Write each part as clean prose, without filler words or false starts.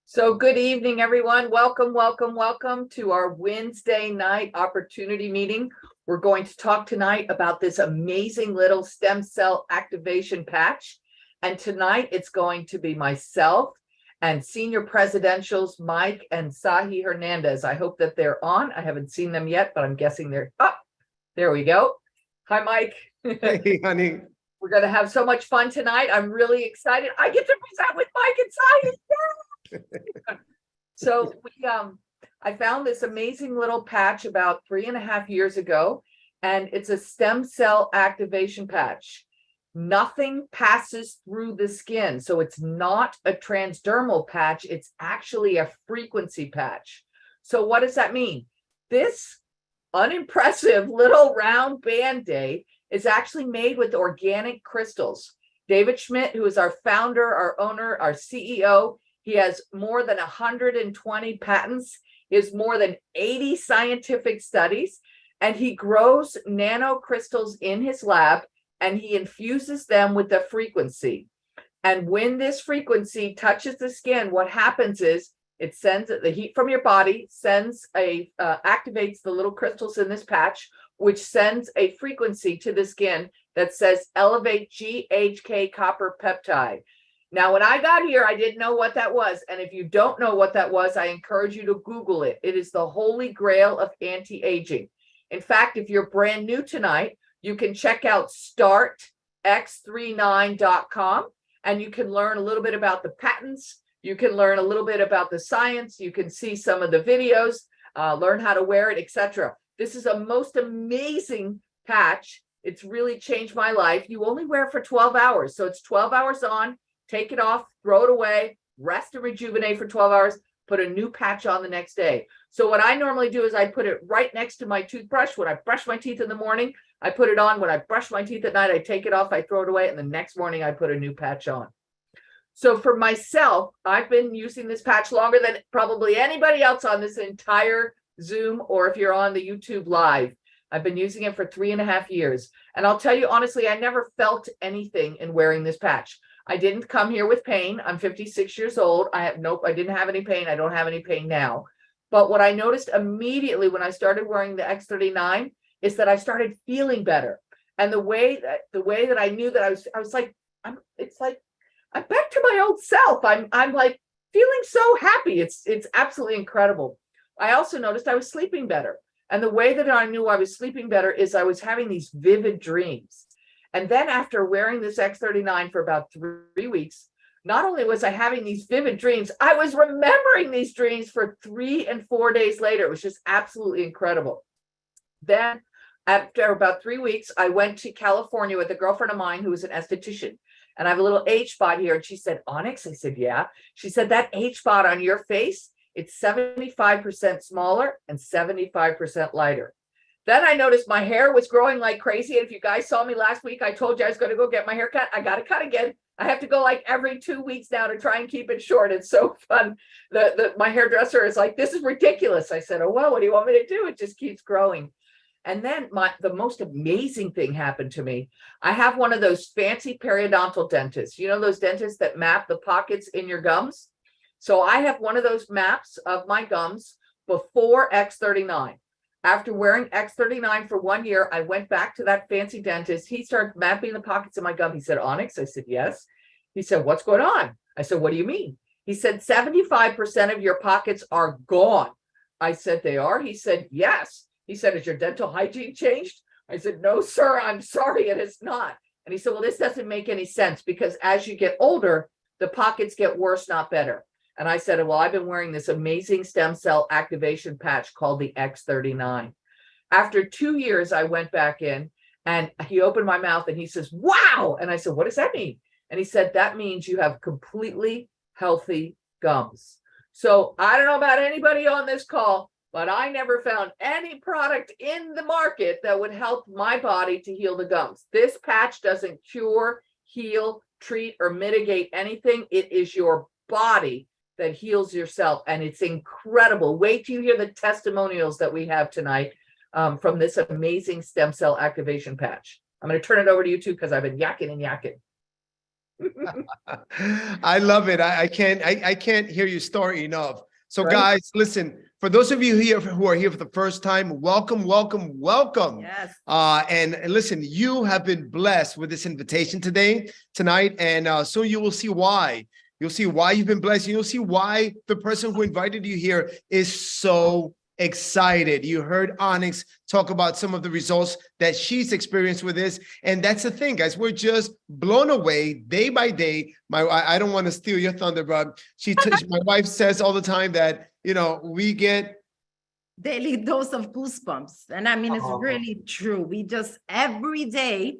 So good evening, everyone. Welcome to our Wednesday night opportunity meeting. We're going to talk tonight about this amazing little stem cell activation patch. And tonight it's going to be myself and senior presidentials, Mike and Sahi Hernandez. I hope that they're on. I haven't seen them yet, but I'm guessing they're up. There we go. Hi, Mike. Hey, honey. We're going to have so much fun tonight. I'm really excited. I get to present with Mike and Sahi. So I found this amazing little patch about 3.5 years ago, and it's a stem cell activation patch. Nothing passes through the skin, so it's not a transdermal patch. It's actually a frequency patch. So what does that mean? This unimpressive little round Band-Aid is actually made with organic crystals. David Schmidt, who is our founder, our owner, our CEO, he has more than 120 patents. He has more than 80 scientific studies, and he grows nanocrystals in his lab, and he infuses them with the frequency. And when this frequency touches the skin, what happens is it sends the heat from your body, activates the little crystals in this patch, which sends a frequency to the skin that says elevate GHK copper peptide. Now, when I got here, I didn't know what that was. And if you don't know what that was, I encourage you to Google it. It is the holy grail of anti-aging. In fact, if you're brand new tonight, you can check out startx39.com and you can learn a little bit about the patents. You can learn a little bit about the science. You can see some of the videos, learn how to wear it, etc. This is a most amazing patch. It's really changed my life. You only wear it for 12 hours. So it's 12 hours on. Take it off, throw it away, rest and rejuvenate for 12 hours, put a new patch on the next day. So what I normally do is I put it right next to my toothbrush. When I brush my teeth in the morning, I put it on. When I brush my teeth at night, I take it off, I throw it away, and the next morning I put a new patch on. So for myself, I've been using this patch longer than probably anybody else on this entire Zoom, or if you're on the YouTube live. I've been using it for 3.5 years. And I'll tell you honestly, I never felt anything in wearing this patch. I didn't come here with pain. I'm 56 years old. I didn't have any pain. I don't have any pain now. But what I noticed immediately when I started wearing the X39 is that I started feeling better. And the way that I knew that I was like, it's like I'm back to my old self. I'm like feeling so happy. It's absolutely incredible. I also noticed I was sleeping better. And the way that I knew I was sleeping better is I was having these vivid dreams. And then after wearing this X39 for about 3 weeks, not only was I having these vivid dreams, I was remembering these dreams for 3 and 4 days later. It was just absolutely incredible. Then after about 3 weeks, I went to California with a girlfriend of mine who was an esthetician. And I have a little age spot here. And she said, Onyx? I said, yeah. She said, that age spot on your face, it's 75% smaller and 75% lighter. Then I noticed my hair was growing like crazy. And if you guys saw me last week, I told you I was going to go get my hair cut. I got to cut again. I have to go like every 2 weeks now to try and keep it short. It's so fun. My hairdresser is like, this is ridiculous. I said, oh, well, what do you want me to do? It just keeps growing. And then the most amazing thing happened to me. I have one of those fancy periodontal dentists. You know, those dentists that map the pockets in your gums? So I have one of those maps of my gums before X39. After wearing X39 for 1 year, I went back to that fancy dentist. He started mapping the pockets of my gum. He said, Onyx? I said, yes. He said, what's going on? I said, what do you mean? He said, 75% of your pockets are gone. I said, they are? He said, yes. He said, has your dental hygiene changed? I said, no, sir, I'm sorry, it is not. And he said, well, this doesn't make any sense because as you get older, the pockets get worse, not better. And I said, well, I've been wearing this amazing stem cell activation patch called the X39. After 2 years, I went back in and he opened my mouth and he says, wow. And I said, what does that mean? And he said, that means you have completely healthy gums. So I don't know about anybody on this call, but I never found any product in the market that would help my body to heal the gums. This patch doesn't cure, heal, treat, or mitigate anything. It is your body that heals yourself. And it's incredible. Wait till you hear the testimonials that we have tonight from this amazing stem cell activation patch. I'm going to turn it over to you too, because I've been yakking and yakking. I love it. I can't hear your story enough. So Right? guys, listen, for those of you here who are here for the first time, welcome, welcome, welcome. Yes. And listen, you have been blessed with this invitation tonight, and soon you will see why. You'll see why you've been blessed. You'll see why the person who invited you here is so excited. You heard Onyx talk about some of the results that she's experienced with this. And that's the thing, guys. We're just blown away day by day. I don't want to steal your thunder, but my wife says all the time that, you know, we get Daily dose of goosebumps. And I mean, it's really true. We just every day,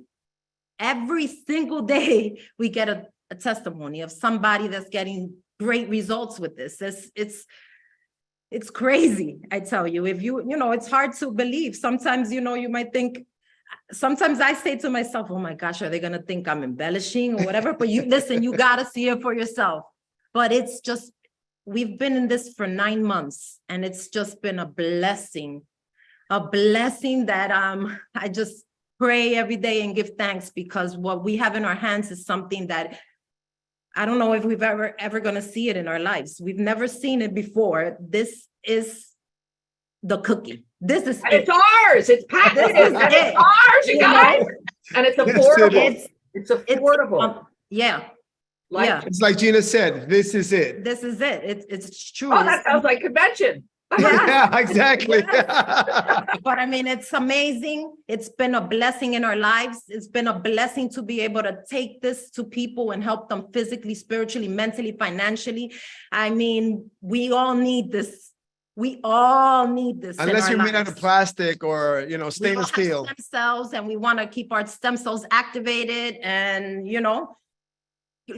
every single day, we get a testimony of somebody that's getting great results with this. It's crazy, I tell you. If you know, it's hard to believe. Sometimes, you know, you might think, sometimes I say to myself, oh my gosh, are they gonna think I'm embellishing or whatever? But you listen, you gotta see it for yourself. But it's just, we've been in this for 9 months, and it's just been a blessing that I just pray every day and give thanks, because what we have in our hands is something that I don't know if we've ever going to see it in our lives. We've never seen it before. This is the cookie. This is And it's ours. It's patented. This is And it. it's ours, you guys. And it's affordable. It's affordable. Yeah. Like, Yeah. It's like Gina said, this is it. This is it. It's true. oh, that sounds like convention. Yeah, exactly. But I mean, it's amazing. It's been a blessing in our lives. It's been a blessing to be able to take this to people and help them physically, spiritually, mentally, financially. I mean, we all need this. We all need this. Unless you're made out of plastic or, you know, stainless steel. Stem cells, and we want to keep our stem cells activated and, you know,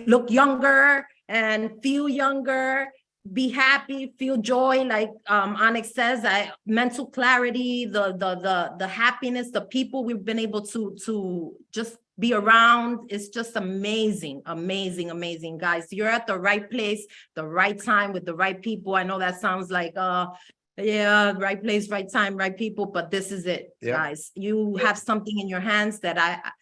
look younger and feel younger. Be happy, feel joy, like Onyx says. Mental clarity, the happiness, the people we've been able to just be around. It's just amazing, amazing, amazing, guys. You're at the right place, the right time with the right people. I know that sounds like yeah, right place, right time, right people, but this is it, guys. You have something in your hands that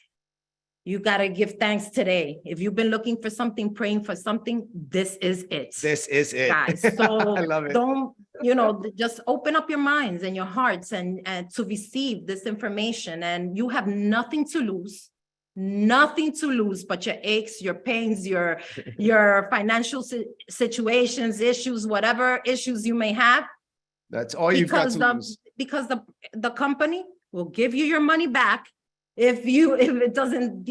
you got to give thanks today. If you've been looking for something, praying for something, this is it. This is it. Guys, so I love it. Don't, you know, just open up your minds and your hearts and to receive this information. And you have nothing to lose but your aches, your pains, your financial situations, issues, whatever issues you may have. That's all you've got to lose. Because the company will give you your money back if it doesn't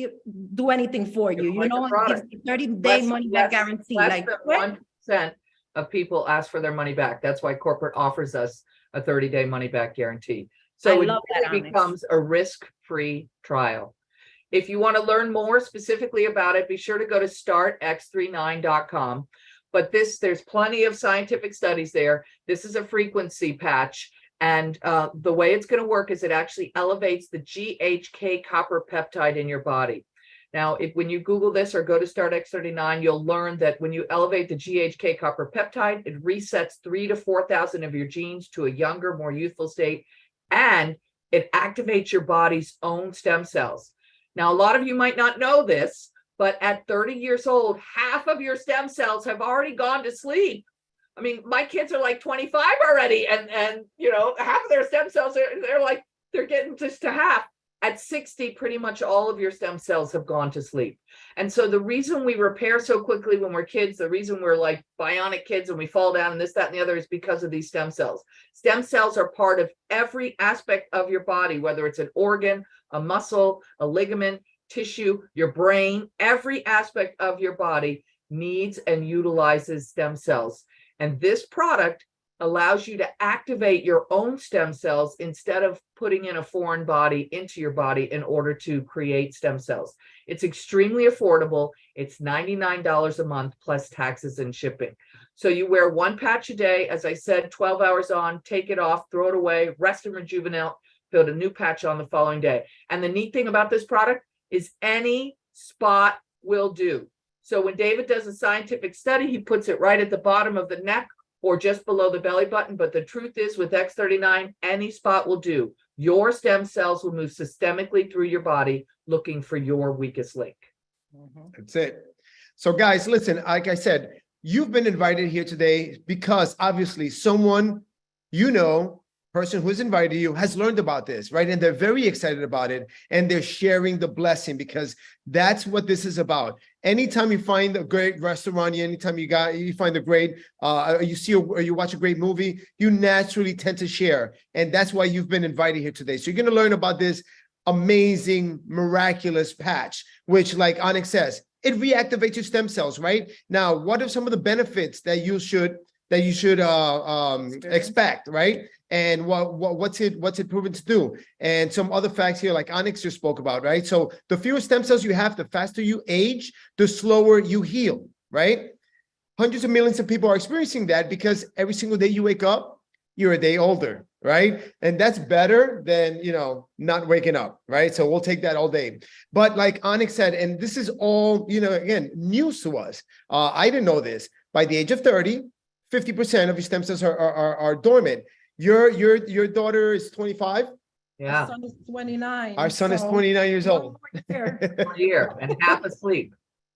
do anything for you, you know, it gives you 30-day money back guarantee. Less like than 1% of people ask for their money back. That's why corporate offers us a 30-day money back guarantee. So it becomes a risk-free trial. If you want to learn more specifically about it, be sure to go to startx39.com. But there's plenty of scientific studies there. This is a frequency patch. And the way it's going to work is it actually elevates the GHK copper peptide in your body. Now, when you Google this or go to Start X39, you'll learn that when you elevate the GHK copper peptide, it resets 3,000 to 4,000 of your genes to a younger, more youthful state, and it activates your body's own stem cells. Now, a lot of you might not know this, but at 30 years old, half of your stem cells have already gone to sleep. I mean, my kids are like 25 already, and you know, half of their stem cells they're getting just to half. At 60, pretty much all of your stem cells have gone to sleep. And so the reason we repair so quickly when we're kids, the reason we're like bionic kids and we fall down and this, that, and the other is because of these stem cells. Stem cells are part of every aspect of your body, whether it's an organ, a muscle, a ligament, tissue, your brain. Every aspect of your body needs and utilizes stem cells. And this product allows you to activate your own stem cells instead of putting in a foreign body into your body in order to create stem cells. It's extremely affordable. It's $99 a month plus taxes and shipping. So you wear one patch a day, as I said, 12 hours on, take it off, throw it away, rest and rejuvenate, put a new patch on the following day. And the neat thing about this product is any spot will do. So when David does a scientific study, he puts it right at the bottom of the neck or just below the belly button. But the truth is, with X39, any spot will do. Your stem cells will move systemically through your body looking for your weakest link. That's it. So guys, listen, like I said, you've been invited here today because obviously someone, you know, person who's invited you has learned about this, right? And they're very excited about it, and they're sharing the blessing, because that's what this is about. Anytime you find a great restaurant, anytime you find a great, you see or you watch a great movie, you naturally tend to share. And that's why you've been invited here today. So you're going to learn about this amazing, miraculous patch, which, like Onyx says, it reactivates your stem cells, right? Now, what are some of the benefits that you should expect, right? And what's it proven to do? And some other facts here, like Onyx just spoke about, right? So the fewer stem cells you have, the faster you age, the slower you heal, right? Hundreds of millions of people are experiencing that because every single day you wake up, you're a day older, right? And that's better than, not waking up, right? So we'll take that all day. But like Onyx said, and this is all, again, news to us. I didn't know this. By the age of 30, 50% of your stem cells are dormant. Your daughter is 25. Yeah. Our son is 29. Our son is so 29 years one old. more year. A year and half asleep.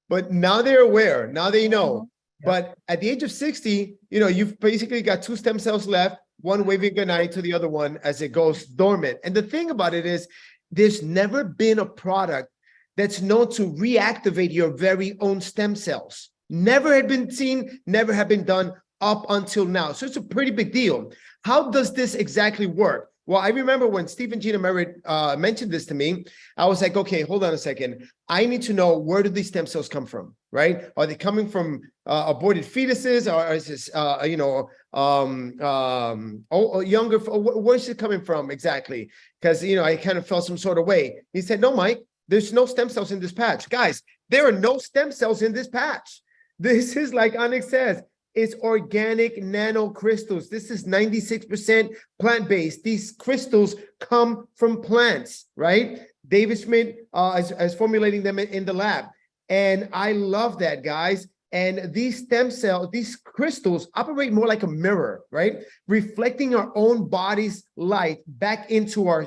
But now they're aware. Now they know. Yeah. But at the age of 60, you've basically got 2 stem cells left, one waving goodnight to the other one as it goes dormant. And the thing about it is, there's never been a product that's known to reactivate your very own stem cells. Never had been seen, never had been done up until now. So it's a pretty big deal. How does this exactly work? Well, I remember when Stephen Gina Merritt mentioned this to me, I was like, okay, hold on a second. I need to know, where do these stem cells come from, right? Are they coming from aborted fetuses, or is this, younger? Where's it coming from exactly? Because, I kind of felt some sort of way. He said, no, Mike, there's no stem cells in this patch. Guys, there are no stem cells in this patch. This is, like Onyx says, it's organic nanocrystals. This is 96% plant-based. These crystals come from plants, right? David Schmidt is formulating them in the lab. And I love that, guys. And these stem cells, these crystals operate more like a mirror, right? Reflecting our own body's light back into our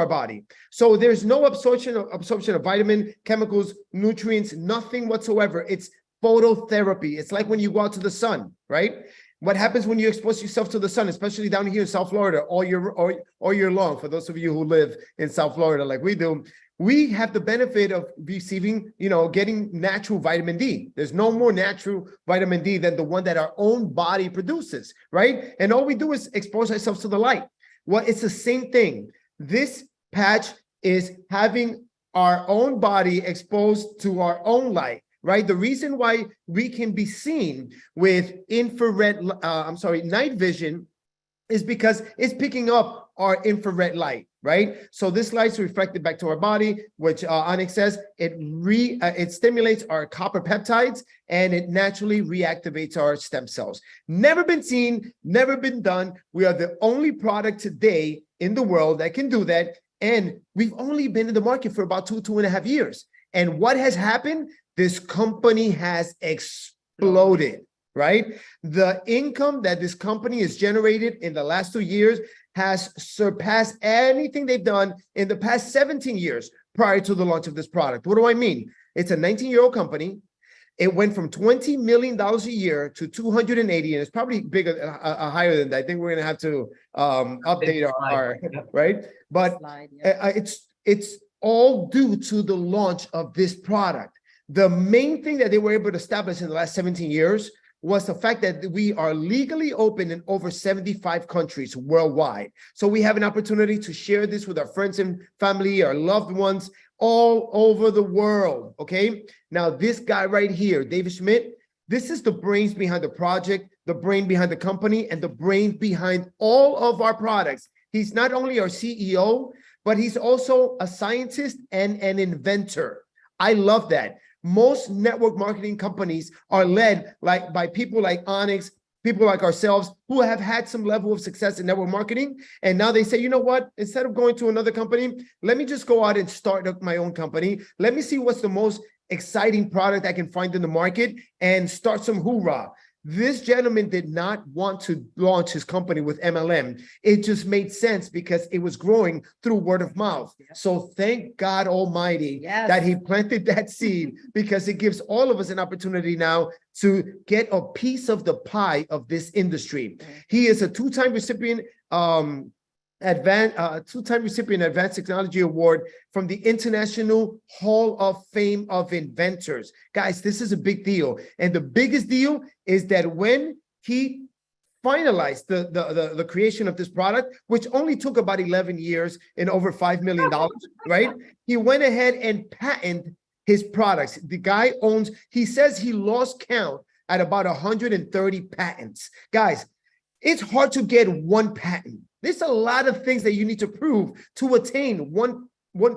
body. So there's no absorption of vitamin, chemicals, nutrients, nothing whatsoever. It's phototherapy. It's like when you go out to the sun, right? What happens when you expose yourself to the sun, especially down here in South Florida, all year long? For those of you who live in South Florida like we do, we have the benefit of receiving, getting natural vitamin D. There's no more natural vitamin D than the one that our own body produces, right? And all we do is expose ourselves to the light. Well, it's the same thing. This patch is having our own body exposed to our own light. Right? The reason why we can be seen with night vision is because it's picking up our infrared light, right? So this light's reflected back to our body, which Onyx says, it stimulates our copper peptides, and it naturally reactivates our stem cells. Never been seen, never been done. We are the only product today in the world that can do that. And we've only been in the market for about 2.5 years. And what has happened? This company has exploded, right? The income that this company has generated in the last 2 years has surpassed anything they've done in the past 17 years prior to the launch of this product. What do I mean? It's a 19-year-old company. It went from $20 million a year to 280, and it's probably bigger, higher than that. I think we're going to have to update our right? But it's all due to the launch of this product. The main thing that they were able to establish in the last 17 years was the fact that we are legally open in over 75 countries worldwide. So we have an opportunity to share this with our friends and family, our loved ones all over the world, okay? Now, this guy right here, David Schmidt, this is the brains behind the project, the brain behind the company, and the brain behind all of our products. He's not only our CEO, but he's also a scientist and an inventor. I love that. Most network marketing companies are led by people like Onyx, people like ourselves, who have had some level of success in network marketing. And now they say, you know what? Instead of going to another company, let me just go out and start up my own company. Let me see what's the most exciting product I can find in the market and start some hoorah. This gentleman did not want to launch his company with MLM. It just made sense because it was growing through word of mouth. So thank God Almighty that he planted that seed, because it gives all of us an opportunity now to get a piece of the pie of this industry. He is a two-time recipient Advanced Technology Award from the International Hall of Fame of Inventors. Guys, this is a big deal. And the biggest deal is that when he finalized the creation of this product, which only took about 11 years and over $5 million, right? He went ahead and patented his products. The guy owns, he says he lost count at about 130 patents. Guys, it's hard to get one patent. There's a lot of things that you need to prove to attain one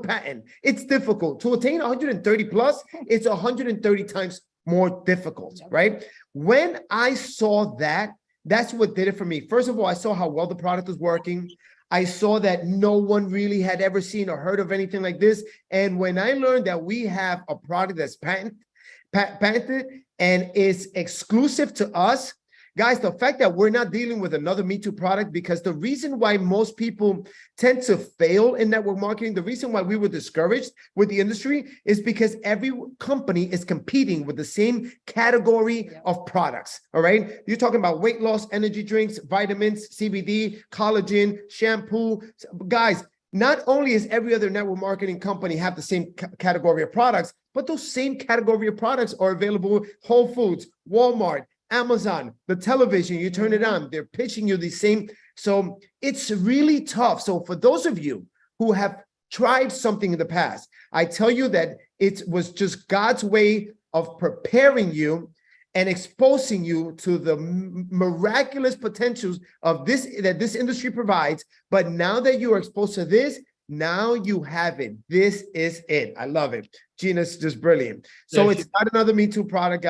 patent. It's difficult. To attain 130 plus, it's 130 times more difficult, right? When I saw that, that's what did it for me. First of all, I saw how well the product was working. I saw that no one really had ever seen or heard of anything like this. And when I learned that we have a product that's patented and is exclusive to us, guys, the fact that we're not dealing with another Me Too product, because the reason why most people tend to fail in network marketing, the reason why we were discouraged with the industry is because every company is competing with the same category of products, all right? You're talking about weight loss, energy drinks, vitamins, CBD, collagen, shampoo. Guys, not only is every other network marketing company have the same category of products, but those same category of products are available Whole Foods, Walmart, Amazon, the television, you turn it on, they're pitching you the same. So it's really tough. So for those of you who have tried something in the past, I tell you that it was just God's way of preparing you and exposing you to the miraculous potentials of this, that this industry provides. But now that you are exposed to this, now you have it. This is it. I love it. Gina's just brilliant. So it's not another Me Too product,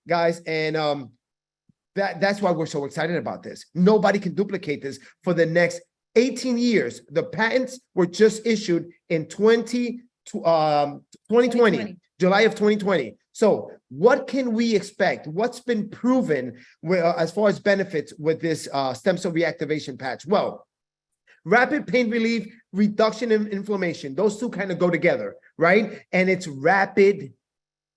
guys. And that's why we're so excited about this. Nobody can duplicate this for the next 18 years. The patents were just issued in 2020, July of 2020. So what can we expect? What's been proven as far as benefits with this stem cell reactivation patch? Well, rapid pain relief, reduction in inflammation. Those two kind of go together, right? And it's rapid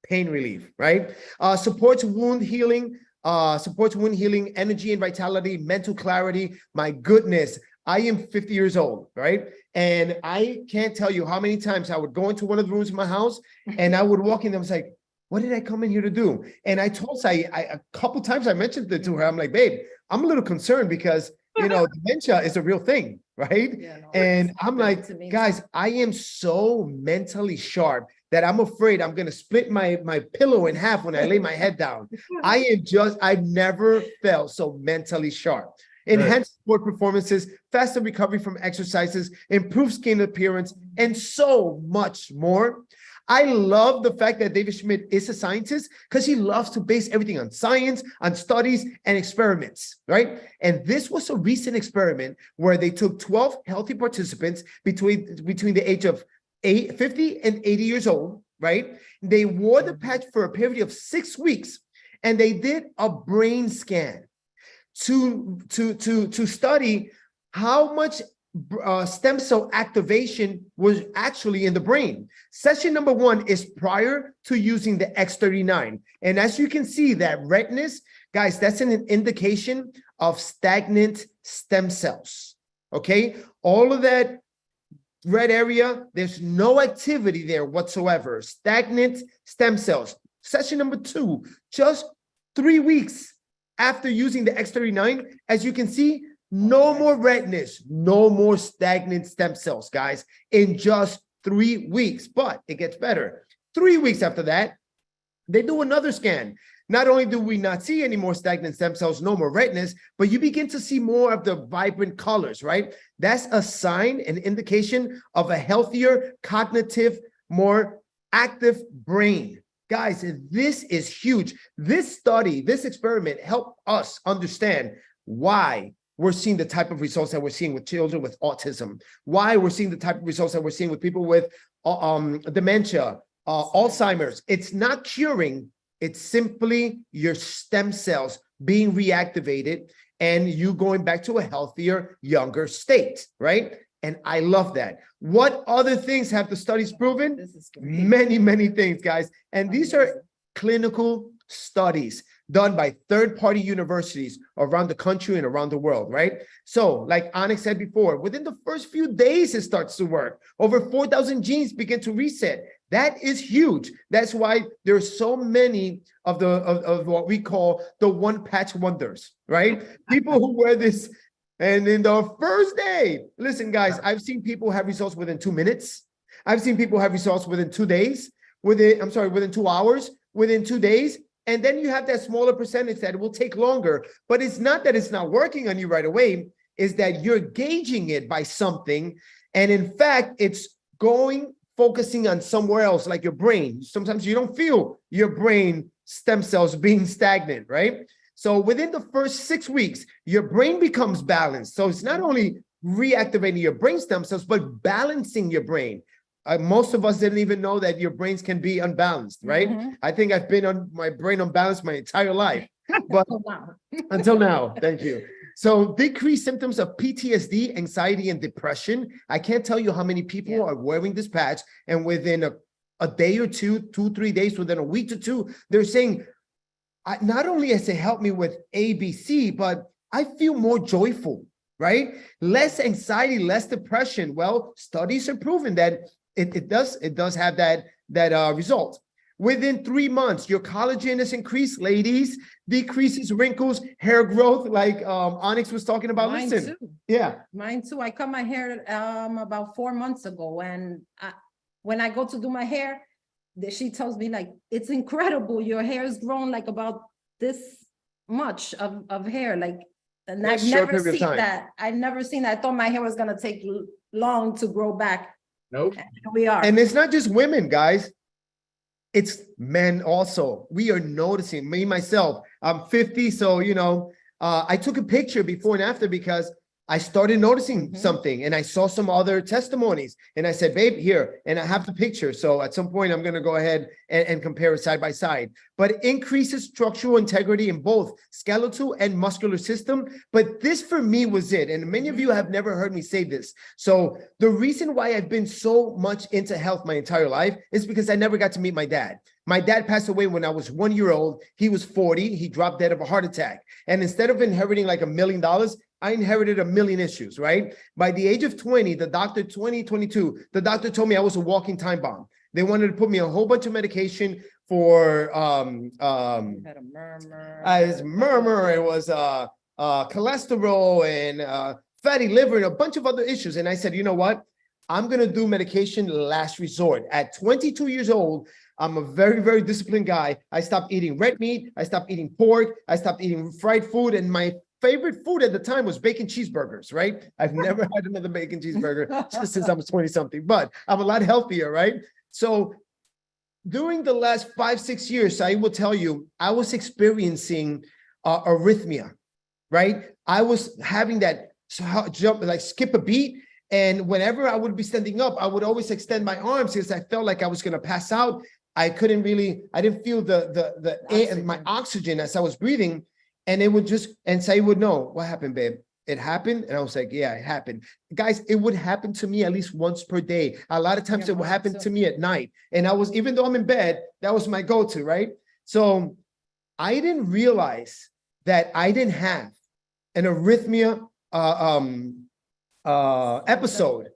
pain relief, right? Supports wound healing, energy and vitality, mental clarity. My goodness, I am 50 years old, right? And I can't tell you how many times I would go into one of the rooms in my house and I would walk in and I was like, what did I come in here to do? And I told I a couple times I mentioned it to her. I'm like, babe, I'm a little concerned because, you know, dementia is a real thing, right? Yeah, no, and I'm like, guys, I am so mentally sharp that I'm afraid I'm going to split my pillow in half when I lay my head down. I've never felt so mentally sharp. Enhanced sport performances, faster recovery from exercises, improved skin appearance, and so much more. I love the fact that David Schmidt is a scientist because he loves to base everything on science, on studies, and experiments, right? And this was a recent experiment where they took 12 healthy participants between the age of 50 and 80 years old, right? They wore the patch for a period of 6 weeks, and they did a brain scan to study how much stem cell activation was actually in the brain. Session number 1 is prior to using the X39. And as you can see, that redness, guys, that's an indication of stagnant stem cells, okay? All of that red area, there's no activity there whatsoever. Stagnant stem cells. Session number 2, just 3 weeks after using the X39, as you can see, no more redness, no more stagnant stem cells, guys, in just 3 weeks. But it gets better. 3 weeks after that, they do another scan. Not only do we not see any more stagnant stem cells, no more redness, but you begin to see more of the vibrant colors, right? That's a sign, an indication of a healthier, cognitive, more active brain. Guys, this is huge. This study, this experiment helped us understand why we're seeing the type of results that we're seeing with children with autism, why we're seeing the type of results that we're seeing with people with dementia, Alzheimer's. It's not curing. It's simply your stem cells being reactivated and you going back to a healthier, younger state, right? And I love that. What other things have the studies proven? Many, many things, guys. And these are clinical studies done by third-party universities around the country and around the world, right? So, like Onyx said before, within the first few days, it starts to work. Over 4,000 genes begin to reset. That is huge. That's why there's so many of what we call the one-patch wonders, right? People who wear this, and in the first day, listen, guys, I've seen people have results within 2 minutes. I've seen people have results within 2 days, within 2 hours, within 2 days. And then you have that smaller percentage that will take longer. But it's not that it's not working on you right away, is that you're gauging it by something. And in fact, it's focusing on somewhere else, like your brain. Sometimes you don't feel your brain stem cells being stagnant, right? So within the first 6 weeks, your brain becomes balanced. So it's not only reactivating your brain stem cells, but balancing your brain. Most of us didn't even know that your brains can be unbalanced, right? I think I've been on my brain unbalanced my entire life, but until now, thank you. So decreased symptoms of PTSD, anxiety, and depression. I can't tell you how many people are wearing this patch, and within a day or two, 3 days, within a week to two, they're saying, not only has it helped me with ABC, but I feel more joyful, right? Less anxiety, less depression. Well, studies have proven that it does have that result. Within 3 months, your collagen is increased, ladies, decreases wrinkles, hair growth, like Onyx was talking about. Mine Listen, too. yeah. Mine too. I cut my hair about 4 months ago, and when I go to do my hair, she tells me, like, it's incredible. Your hair has grown like about this much of hair, like, and I've never seen that. I've never seen that. I thought my hair was gonna take long to grow back. Nope. And here we are. And it's not just women, guys. It's men also. We are noticing, me, myself, I'm 50. So, I took a picture before and after because I started noticing something, and I saw some other testimonies, and I said, babe, here, and I have the picture. So at some point I'm going to go ahead and compare it side by side, but it increases structural integrity in both skeletal and muscular system. But this for me was it. And many of you have never heard me say this. So the reason why I've been so much into health my entire life is because I never got to meet my dad. My dad passed away when I was 1 year old. He was 40. He dropped dead of a heart attack. And instead of inheriting like $1 million, I inherited a million issues, right? By the age of 20, the doctor told me I was a walking time bomb. They wanted to put me on a whole bunch of medication for had a murmur. It was cholesterol and fatty liver and a bunch of other issues. And I said, you know what? I'm going to do medication last resort. At 22 years old, I'm a very, very disciplined guy. I stopped eating red meat. I stopped eating pork. I stopped eating fried food. And my favorite food at the time was bacon cheeseburgers, right? I've never had another bacon cheeseburger just since I was 20 something, but I'm a lot healthier, right? So during the last 5-6 years, I will tell you, I was experiencing arrhythmia, right? I was having that jump, like skip a beat. And whenever I would be standing up, I would always extend my arms because I felt like I was going to pass out. I didn't feel the air, my oxygen as I was breathing. And it would just, and say, would know, what happened, babe? It happened? And I was like, yeah, it happened. Guys, it would happen to me at least once per day. A lot of times it would happen to me at night. And even though I'm in bed, that was my go-to, right? So I didn't realize that I didn't have an arrhythmia episode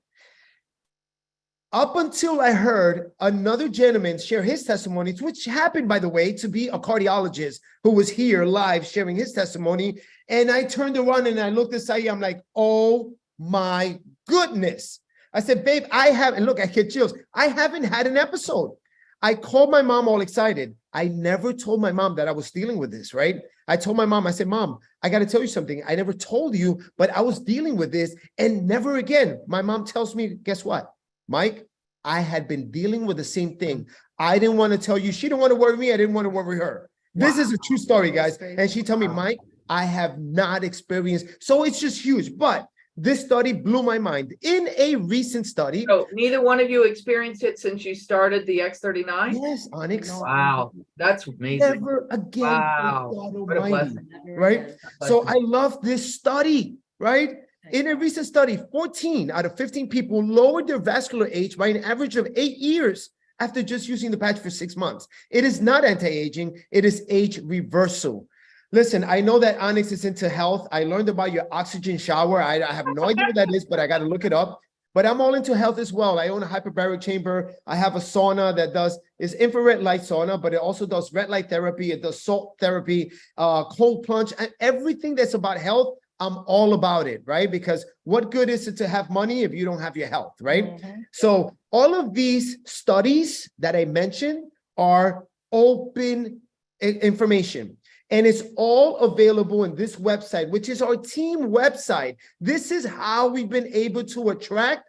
up until I heard another gentleman share his testimony, which happened, by the way, to be a cardiologist who was here live sharing his testimony. And I turned around and I looked at Saeed. I'm like, oh my goodness. I said, babe, and look, I get chills. I haven't had an episode. I called my mom all excited. I never told my mom that I was dealing with this, right? I told my mom, I said, Mom, I got to tell you something. I never told you, but I was dealing with this, and never again. My mom tells me, guess what, Mike? I had been dealing with the same thing. I didn't want to tell you. She didn't want to worry me. I didn't want to worry her. Wow. This is a true story, guys. And she told me, Mike, I have not experienced. So it's just huge. But This study blew my mind. In a recent study, So neither one of you experienced it since you started the X39? yes, Onyx, No, Wow, that's amazing. never again, Wow, God what a Almighty, blessing. right? So I Blessing. love this study, right? In a recent study, 14 out of 15 people lowered their vascular age by an average of 8 years after just using the patch for 6 months. It is not anti-aging, it is age reversal. Listen, I know that Onyx is into health. I learned about your oxygen shower. I have no idea what that is, but I got to look it up. But I'm all into health as well. I own a hyperbaric chamber. I have a sauna that does is infrared light sauna, but it also does red light therapy. It does salt therapy, cold plunge, and everything that's about health. I'm all about it, right? Because what good is it to have money if you don't have your health, right? So all of these studies that I mentioned are open information. And it's all available in this website, which is our team website. This is how we've been able to attract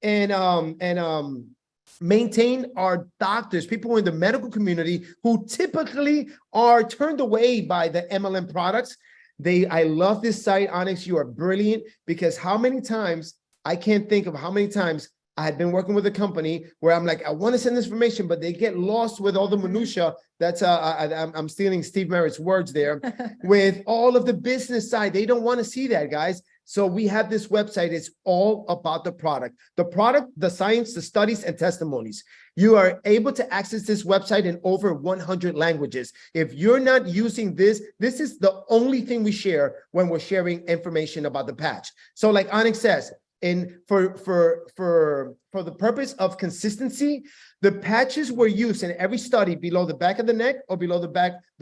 and maintain our doctors, people in the medical community who typically are turned away by the MLM products. I love this site, Onyx. You are brilliant, because how many times, I can't think of how many times I had been working with a company where I'm like, I want to send this information, but they get lost with all the minutia. That's I'm stealing Steve Merritt's words there. With all of the business side, they don't want to see that, guys. So we have this website. It's all about the product, the science, the studies, and testimonies. You are able to access this website in over 100 languages. If you're not using this, this is the only thing we share when we're sharing information about the patch. So like Onyx says, and for the purpose of consistency, the patches were used in every study below the back of the neck or below the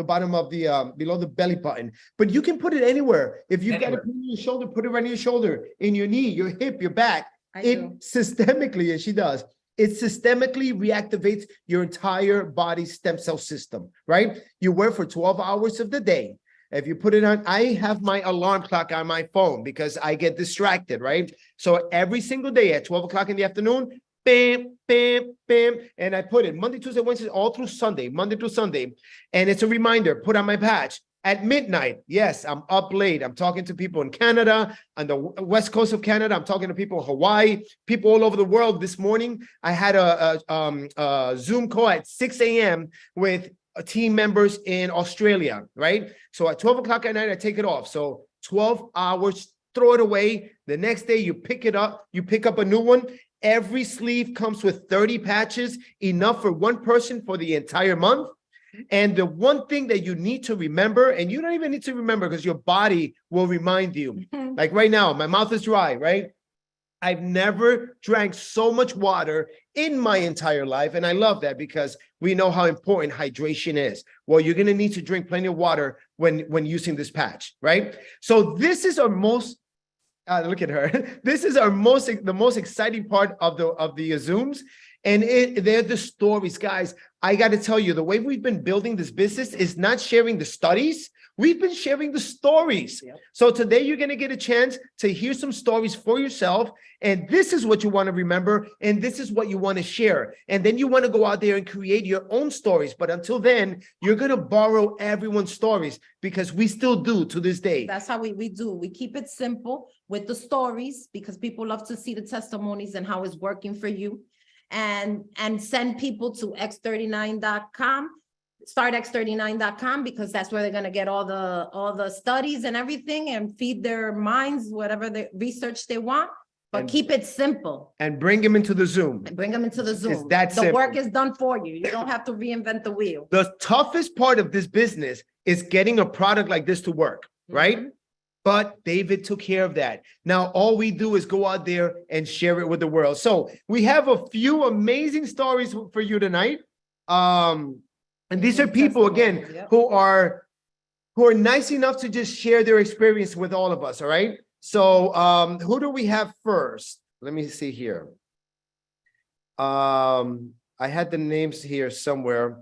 bottom of the below the belly button. But you can put it anywhere. If you've got it in your shoulder, put it right in your shoulder, in your knee, your hip, your back. Systemically, and she does. It systemically reactivates your entire body stem cell system, right? You wear for 12 hours of the day. If you put it on, I have my alarm clock on my phone because I get distracted, right? So every single day at 12 o'clock in the afternoon, bam, bam, bam. And I put it Monday, Tuesday, Wednesday, all through Sunday, Monday through Sunday. And it's a reminder, put on my patch. At midnight, yes, I'm up late. I'm talking to people in Canada, on the west coast of Canada. I'm talking to people in Hawaii, people all over the world. This morning, I had a Zoom call at 6 a.m. with team members in Australia, right? So at 12 o'clock at night, I take it off. So 12 hours, throw it away. The next day, you pick it up. You pick up a new one. Every sleeve comes with 30 patches, enough for one person for the entire month. And the one thing that you need to remember, and you don't even need to remember because your body will remind you. Like right now, my mouth is dry, right? I've never drank so much water in my entire life. And I love that because we know how important hydration is. Well, you're going to need to drink plenty of water when using this patch, right? So this is our most, look at her. This is the most exciting part of the Zooms. And they're the stories, guys. I got to tell you, the way we've been building this business is not sharing the studies. We've been sharing the stories. Yep. So today you're going to get a chance to hear some stories for yourself. And this is what you want to remember. And this is what you want to share. And then you want to go out there and create your own stories. But until then, you're going to borrow everyone's stories because we still do to this day. That's how we do. We keep it simple with the stories because people love to see the testimonies and how it's working for you. And send people to x39.com. Start x39.com because that's where they're going to get all the studies and everything and feed their minds whatever the research they want, but keep it simple and bring them into the Zoom. Bring them into the Zoom. It's that simple. The work is done for you. You don't have to reinvent the wheel. The toughest part of this business is getting a product like this to work, right? But David took care of that. Now, all we do is go out there and share it with the world. So we have a few amazing stories for you tonight. And these are people, again, who are nice enough to just share their experience with all of us, all right? So who do we have first? Let me see here. I had the names here somewhere.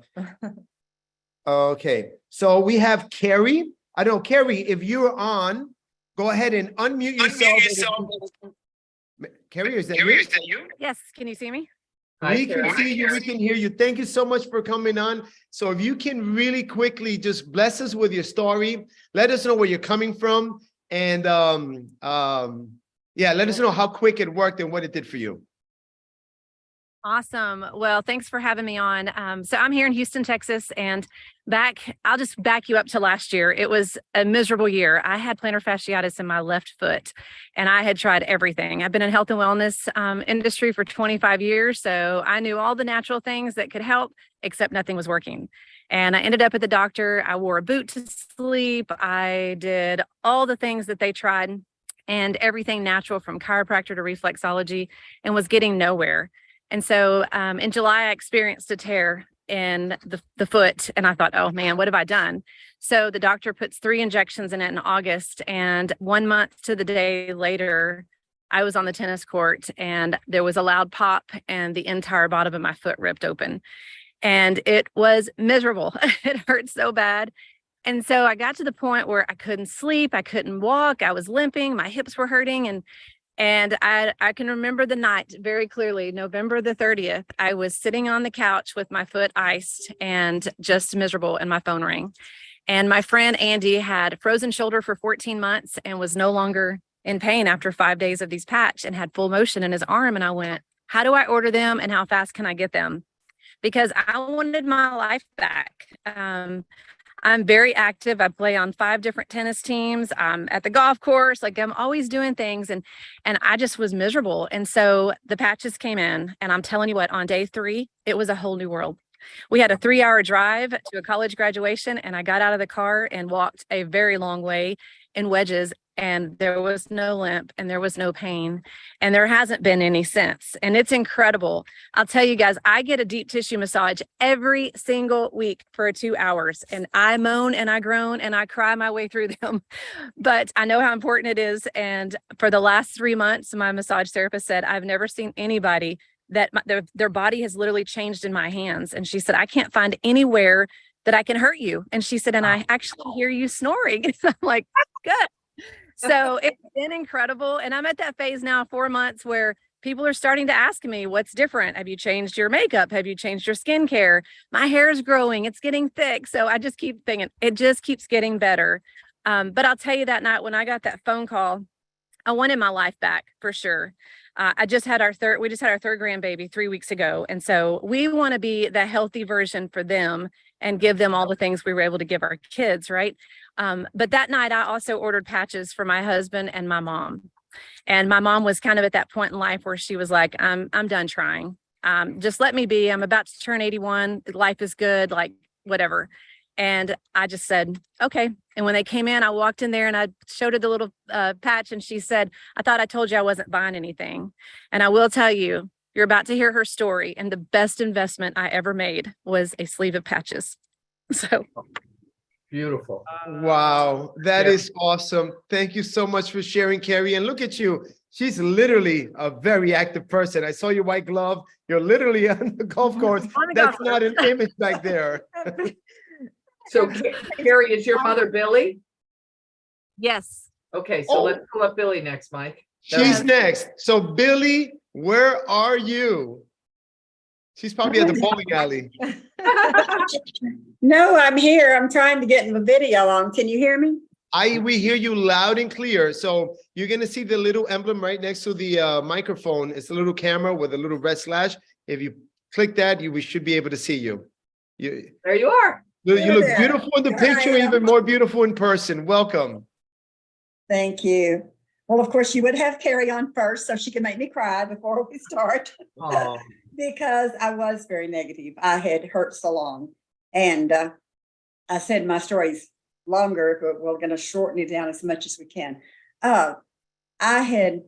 Okay, so we have Carrie. I don't know, Carrie, if you're on, go ahead and unmute yourself. Carrie, is that you? Yes, can you see me? We can see you, we can hear you. Thank you so much for coming on. So if you can really quickly just bless us with your story, let us know where you're coming from, and Yeah, let us know how quick it worked and what it did for you. Awesome. Well, thanks for having me on. So I'm here in Houston, Texas, and I'll just back you up to last year. It was a miserable year. I had plantar fasciitis in my left foot, and I had tried everything. I've been in health and wellness industry for 25 years, so I knew all the natural things that could help, except nothing was working. And I ended up at the doctor. I wore a boot to sleep. I did all the things that they tried and everything natural from chiropractor to reflexology, and was getting nowhere. And so in July, I experienced a tear in the foot, and I thought, oh man, what have I done? So the doctor puts 3 injections in it in August, and 1 month to the day later, I was on the tennis court, and there was a loud pop, and the entire bottom of my foot ripped open. And it was miserable. It hurt so bad. And so I got to the point where I couldn't sleep, I couldn't walk, I was limping, my hips were hurting, and I can remember the night very clearly, November the 30th. I was sitting on the couch with my foot iced and just miserable, and my phone rang. And my friend Andy had a frozen shoulder for 14 months and was no longer in pain after 5 days of these patch and had full motion in his arm. And I went, how do I order them and how fast can I get them? Because I wanted my life back. I'm very active. I play on 5 different tennis teams. I'm at the golf course. Like, I'm always doing things, and I just was miserable. And so the patches came in, and I'm telling you what, on day 3, it was a whole new world. We had a 3-hour drive to a college graduation, and I got out of the car and walked a very long way in wedges, and there was no limp and there was no pain, and there hasn't been any since. And it's incredible. I'll tell you guys, I get a deep tissue massage every single week for 2 hours, and I moan and I groan and I cry my way through them, but I know how important it is. And for the last 3 months, my massage therapist said, I've never seen anybody that their body has literally changed in my hands. And she said, I can't find anywhere that I can hurt you. And she said, and I actually hear you snoring. And I'm like, good. So it's been incredible. And I'm at that phase now, 4 months, where people are starting to ask me, what's different? Have you changed your makeup? Have you changed your skincare? My hair is growing. It's getting thick. So I just keep thinking it just keeps getting better. But I'll tell you, that night when I got that phone call, I wanted my life back for sure. We just had our third grandbaby 3 weeks ago. And so we want to be the healthy version for them and give them all the things we were able to give our kids, right? But that night I also ordered patches for my husband and my mom. And my mom was kind of at that point in life where she was like, I'm done trying. Just let me be. I'm about to turn 81. Life is good, like whatever. And I just said, okay. And when they came in, I walked in there and I showed her the little patch, and she said, I thought I told you I wasn't buying anything. And I will tell you, you're about to hear her story. And the best investment I ever made was a sleeve of patches. So Beautiful. Wow, that is awesome. Thank you so much for sharing, Carrie. And look at you. She's literally a very active person. I saw your white glove. You're literally on the golf course. That's not an image back there. So Carrie, is your mother Billy? yes. Okay, so let's pull up Billy next, Mike. She's next. So Billy, where are you? She's probably at the bowling alley. No, I'm here. I'm trying to get the video on. Can you hear me? We hear you loud and clear. So you're gonna see the little emblem right next to the microphone. It's a little camera with a little red slash. If you click that, we should be able to see you. There you are. You look beautiful in the picture, even more beautiful in person. Welcome. Thank you. Well, of course, you would have Carrie on first so she can make me cry before we start. Oh. Because I was very negative. I had hurt so long. And I said my story's longer, but we're going to shorten it down as much as we can. I had,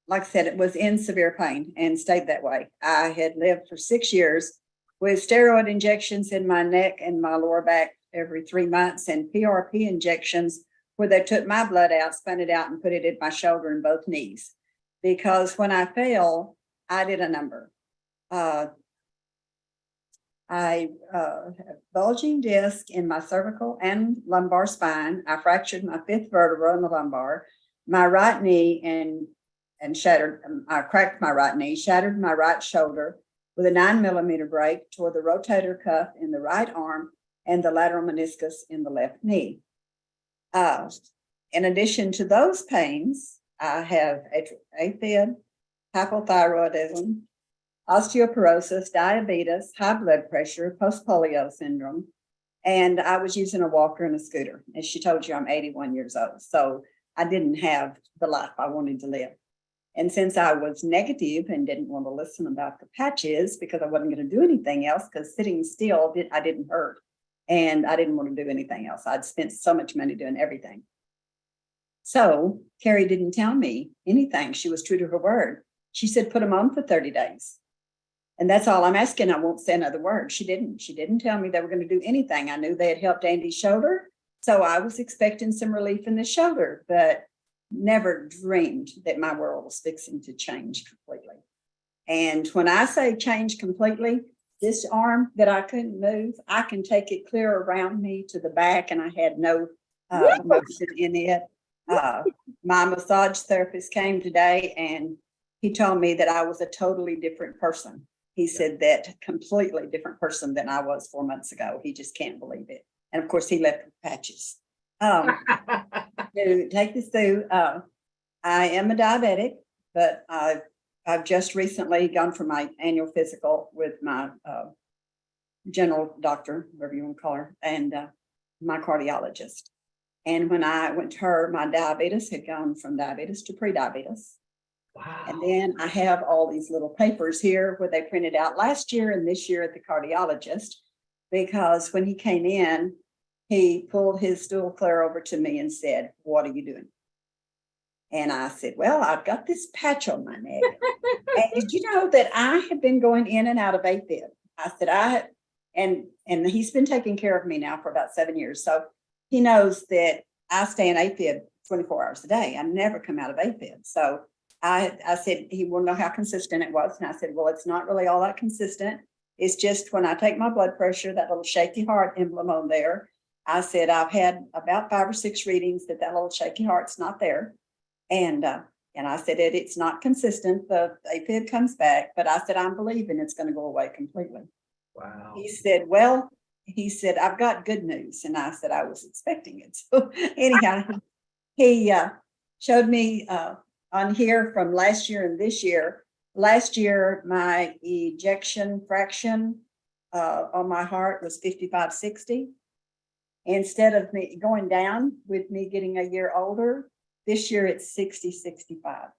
like I said, it was in severe pain and stayed that way. I had lived for 6 years with steroid injections in my neck and my lower back every 3 months, and PRP injections where they took my blood out, spun it out, and put it in my shoulder and both knees. Because when I fell, I did a number. I have bulging disc in my cervical and lumbar spine. I fractured my 5th vertebra in the lumbar, my right knee, and shattered. I cracked my right knee, shattered my right shoulder with a 9mm break, toward the rotator cuff in the right arm and the lateral meniscus in the left knee. In addition to those pains, I have AFib, hypothyroidism, osteoporosis, diabetes, high blood pressure, post-polio syndrome. And I was using a walker and a scooter. As she told you, I'm 81 years old. So I didn't have the life I wanted to live. And since I was negative and didn't want to listen about the patches because I wasn't going to do anything else, because sitting still, I didn't hurt. And I didn't want to do anything else. I'd spent so much money doing everything. So Carrie didn't tell me anything. She was true to her word. She said, put them on for 30 days. And that's all I'm asking. I won't say another word. She didn't tell me they were going to do anything. I knew they had helped Andy's shoulder. So I was expecting some relief in the shoulder, but never dreamed that my world was fixing to change completely. And when I say change completely, this arm that I couldn't move, I can take it clear around me to the back, and I had no motion in it. My massage therapist came today and he told me that I was a totally different person. He said that completely different person than I was 4 months ago. He just can't believe it. And of course he left with patches. To take this through, I am a diabetic, but I've just recently gone for my annual physical with my general doctor, whatever you want to call her, and my cardiologist. And when I went to her, my diabetes had gone from diabetes to pre-diabetes. Wow. And then I have all these little papers here where they printed out last year and this year at the cardiologist, because when he came in, he pulled his stool clear over to me and said, "What are you doing?" And I said, "Well, I've got this patch on my neck." And did you know that I have been going in and out of AFib? I said, and he's been taking care of me now for about 7 years. So he knows that I stay in AFib 24 hours a day. I never come out of AFib. So I said, he will know how consistent it was. And I said, well, it's not really all that consistent. It's just when I take my blood pressure, that little shaky heart emblem on there. I said, I've had about 5 or 6 readings that little shaky heart's not there. And I said, it's not consistent. The AFib comes back, but I said, I'm believing it's going to go away completely. Wow. He said, well, I've got good news. And I said, I was expecting it. So anyhow, he showed me on here from last year and this year. Last year, my ejection fraction on my heart was 55/60. Instead of me going down with me getting a year older, this year it's 60/65.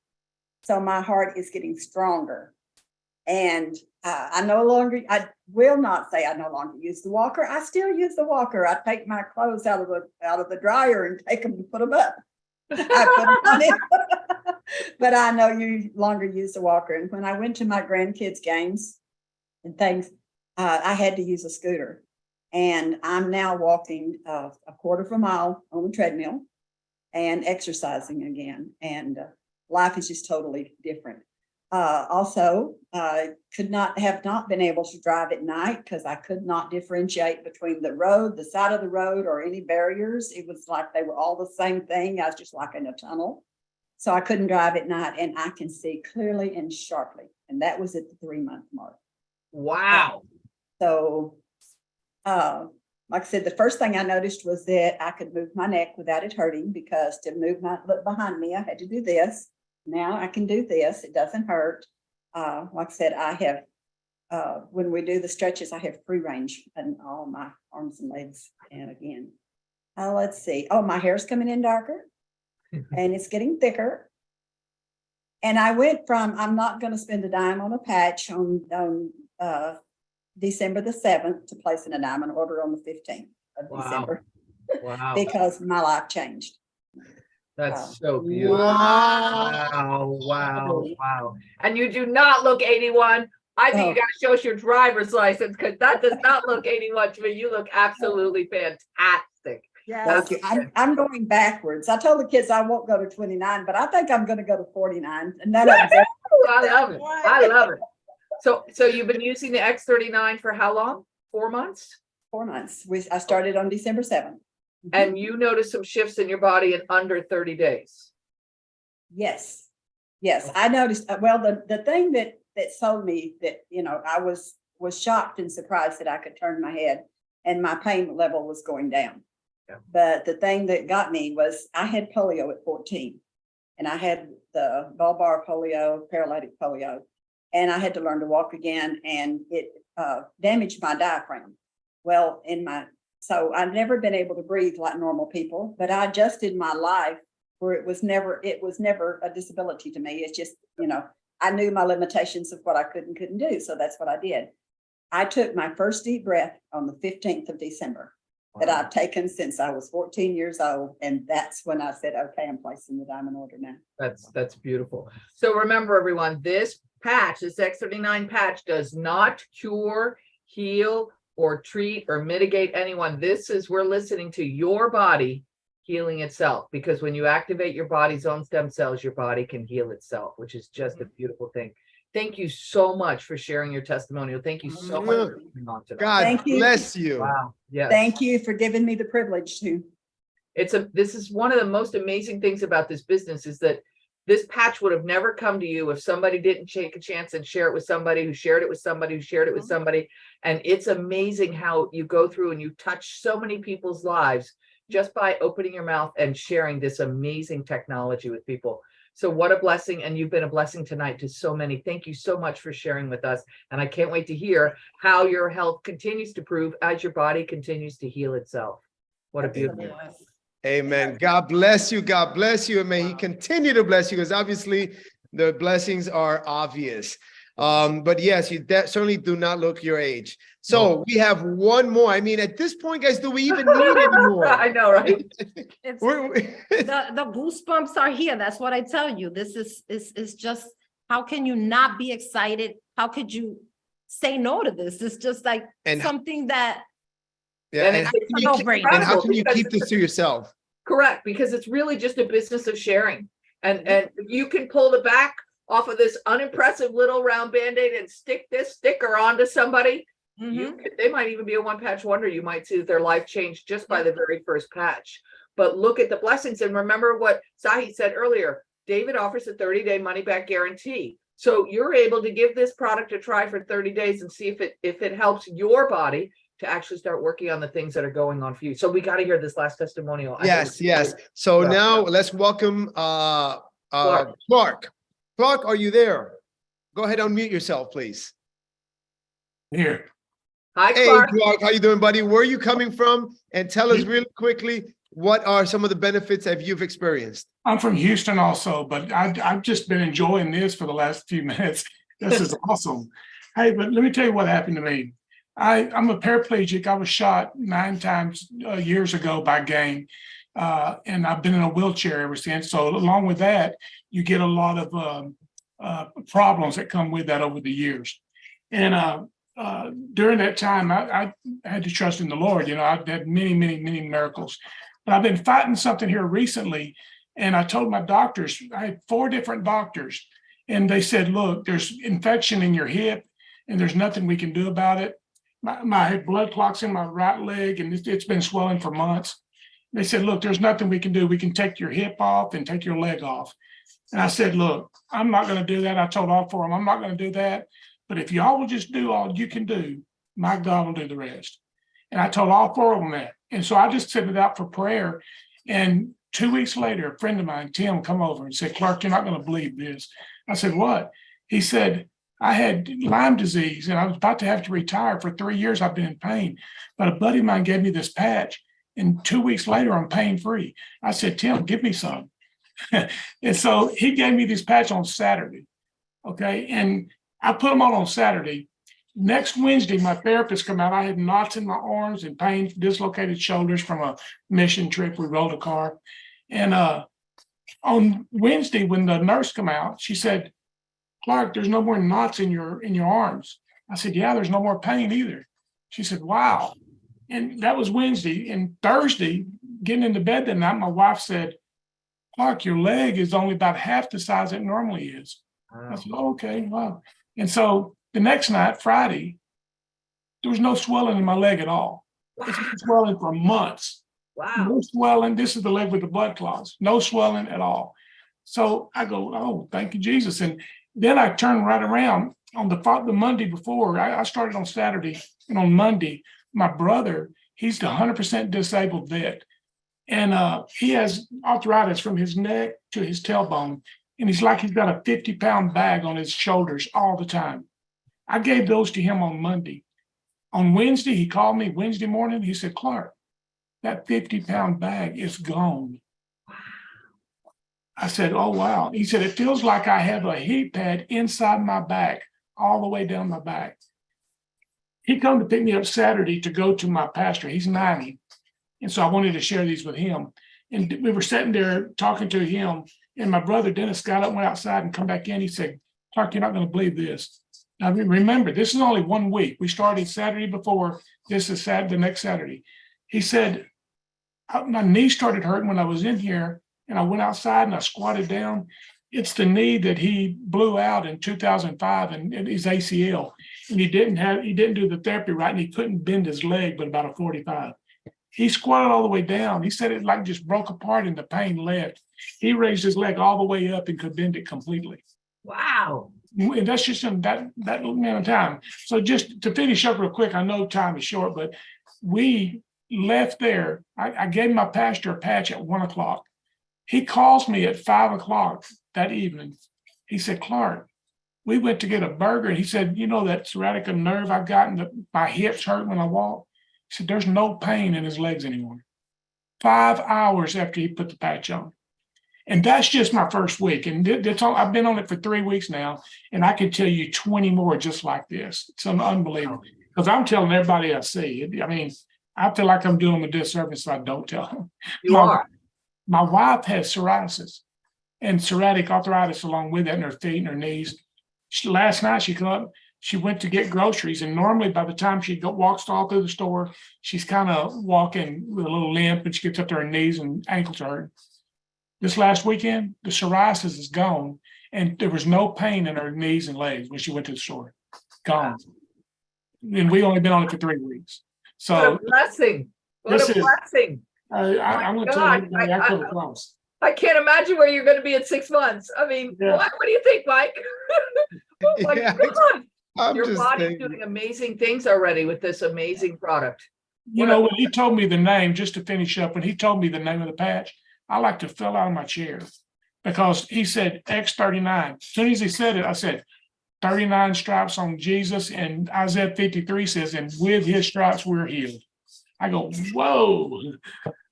So my heart is getting stronger. And I will not say I no longer use the walker. I still use the walker. I take my clothes out of the dryer and take them and put them up. I put them on it. But I no longer use the walker. And when I went to my grandkids' games and things, I had to use a scooter. And I'm now walking a quarter of a mile on the treadmill and exercising again. And life is just totally different. Also, could not been able to drive at night because I could not differentiate between the road, the side of the road, or any barriers. It was like they were all the same thing. I was just like in a tunnel. So I couldn't drive at night, and I can see clearly and sharply. And that was at the 3-month mark. Wow. So, like I said, the first thing I noticed was that I could move my neck without it hurting, because to look behind me, I had to do this. Now I can do this. It doesn't hurt. Like I said, I have, when we do the stretches, I have free range in all my arms and legs. And again, let's see. Oh, my hair's coming in darker and it's getting thicker. And I went from, I'm not going to spend a dime on a patch on December the 7th to placing a diamond order on the 15th of December. Wow. Because my life changed. That's so beautiful. Wow. Wow. And you do not look 81. I think you got to show us your driver's license, because that does not look 81 to me. You look absolutely fantastic. Yeah. Thank you. I'm going backwards. I told the kids I won't go to 29, but I think I'm going to go to 49. And none of them. I love it. I love it. So you've been using the X39 for how long? 4 months? 4 months. I started on December 7th. And you noticed some shifts in your body in under 30 days. Yes. I noticed. Well, the thing that sold me that, I was shocked and surprised that I could turn my head and my pain level was going down. Yeah. But the thing that got me was I had polio at 14. and I had the bulbar polio, paralytic polio, and I had to learn to walk again, and it damaged my diaphragm. Well, so I've never been able to breathe like normal people, but I adjusted my life where it was never a disability to me. It's just, I knew my limitations of what I could and couldn't do. So that's what I did. I took my first deep breath on the 15th of December that I've taken since I was 14 years old. And that's when I said, okay, I'm placing the diamond order now. That's beautiful. So remember, everyone, this patch, this X39 patch does not cure, heal, or treat or mitigate anyone. We're listening to your body healing itself, because when you activate your body's own stem cells, your body can heal itself, which is just a beautiful thing. Thank you so much for sharing your testimonial. Thank you so much for coming on today. God bless you. Wow. Yes. Thank you for giving me the privilege to. This is one of the most amazing things about this business, is that this patch would have never come to you if somebody didn't take a chance and share it with somebody who shared it with somebody who shared it with somebody. And it's amazing how you go through and you touch so many people's lives just by opening your mouth and sharing this amazing technology with people. So what a blessing. And you've been a blessing tonight to so many. Thank you so much for sharing with us. And I can't wait to hear how your health continues to improve as your body continues to heal itself. What a beautiful. Amen. God bless you. God bless you. And may he continue to bless you, because obviously the blessings are obvious. But yes, you certainly do not look your age. So we have one more. I mean, at this point, guys, do we even need any more? I know, right? The goosebumps are here. That's what I tell you. This is just, how can you not be excited? How could you say no to this? It's just like something that. Yeah, and how can you keep this to yourself? Correct, because it's really just a business of sharing. And you can pull the back off of this unimpressive little round Band-Aid and stick this sticker onto somebody. They might even be a one-patch wonder. You might see that their life changed just by the very first patch. But look at the blessings. And remember what Sahi said earlier, David offers a 30-day money-back guarantee. So you're able to give this product a try for 30 days and see if it helps your body to actually start working on the things that are going on for you. So we got to hear this last testimonial. Yes. So now let's welcome Clark. Clark, are you there? Go ahead, unmute yourself, please. Here. Hi, Clark. Hey, Clark, how you doing, buddy? Where are you coming from? And tell us really quickly, what are some of the benefits that you've experienced? I'm from Houston also, but I've just been enjoying this for the last few minutes. This is awesome. Hey, but let me tell you what happened to me. I'm a paraplegic. I was shot 9 times years ago by gang, and I've been in a wheelchair ever since. So along with that, you get a lot of problems that come with that over the years. And during that time, I had to trust in the Lord. I've had many miracles. But I've been fighting something here recently, and I told my doctors, I had 4 different doctors, and they said, look, there's infection in your hip, and there's nothing we can do about it. My blood clots in my right leg, and it's been swelling for months. They said, look, there's nothing we can do. We can take your hip off and take your leg off. And I said, look, I'm not going to do that. I told all 4 of them, I'm not going to do that. But if y'all will just do all you can do, my God will do the rest. And I told all 4 of them that. And so I just sent it out for prayer. And 2 weeks later, a friend of mine, Tim, come over and said, Clark, you're not going to believe this. I said, what? He said, I had Lyme disease and I was about to have to retire. For 3 years, I've been in pain. But a buddy of mine gave me this patch. And 2 weeks later, I'm pain-free. I said, Tim, give me some. And so he gave me this patch on Saturday. Okay. And I put them on Saturday. Next Wednesday, my therapist come out. I had knots in my arms and pain, dislocated shoulders from a mission trip. We rode a car. And on Wednesday, when the nurse come out, she said, Clark, there's no more knots in your arms. I said, yeah, there's no more pain either. She said, wow. And that was Wednesday. And Thursday, getting into bed that night, my wife said, Clark, your leg is only about half the size it normally is. Wow. I said, oh, okay, wow. And so the next night, Friday, there was no swelling in my leg at all. Wow. It's been swelling for months. Wow. No swelling. This is the leg with the blood clots. No swelling at all. So I go, oh, thank you, Jesus. And then I turned right around on the Monday before. I started on Saturday, and on Monday, my brother, he's the 100% disabled vet. And he has arthritis from his neck to his tailbone. And he's like he's got a 50-pound bag on his shoulders all the time. I gave those to him on Monday. On Wednesday, he called me Wednesday morning. He said, Clark, that 50-pound bag is gone. I said, oh, wow. He said, it feels like I have a heat pad inside my back, all the way down my back. He come to pick me up Saturday to go to my pastor. He's 90. And so I wanted to share these with him. And we were sitting there talking to him. And my brother Dennis got up, went outside and come back in. He said, Clark, you're not going to believe this. Now, remember, this is only 1 week. We started Saturday before. This is the next Saturday. He said, my knee started hurting when I was in here. And I went outside and I squatted down. It's the knee that he blew out in 2005 and his ACL. And he didn't do the therapy right. And he couldn't bend his leg, but about a 45. He squatted all the way down. He said it like just broke apart and the pain left. He raised his leg all the way up and could bend it completely. Wow. And that's just in that little amount of time. So just to finish up real quick, I know time is short, but we left there. I gave my pastor a patch at 1 o'clock. He calls me at 5 o'clock that evening. He said, Clark, we went to get a burger. And he said, you know, that sciatica nerve I've gotten, my hips hurt when I walk. He said, there's no pain in his legs anymore. 5 hours after he put the patch on. And that's just my first week. And I've been on it for 3 weeks now. And I can tell you 20 more just like this. It's unbelievable. Because I'm telling everybody I see. I mean, I feel like I'm doing them a disservice if I don't tell them. You are. My wife has psoriasis and psoriatic arthritis along with it in her feet and her knees. Last night she went to get groceries, and normally by the time she walks all through the store, she's kind of walking with a little limp, and she gets up to her knees and ankles hurt. This last weekend, the psoriasis is gone, and there was no pain in her knees and legs when she went to the store. Gone. And we only been on it for 3 weeks. So what a blessing. What a blessing. I'm going to tell you, I come across. I can't imagine where you're going to be in 6 months. I mean, Yeah. what do you think, Mike? Oh my Yeah, God. Your body's doing amazing things already with this amazing product. You know, when he told me the name, just to finish up, when he told me the name of the patch, I like to fell out of my chair because he said X39. As soon as he said it, I said 39 stripes on Jesus, and Isaiah 53 says, and with his stripes we're healed. I go, whoa.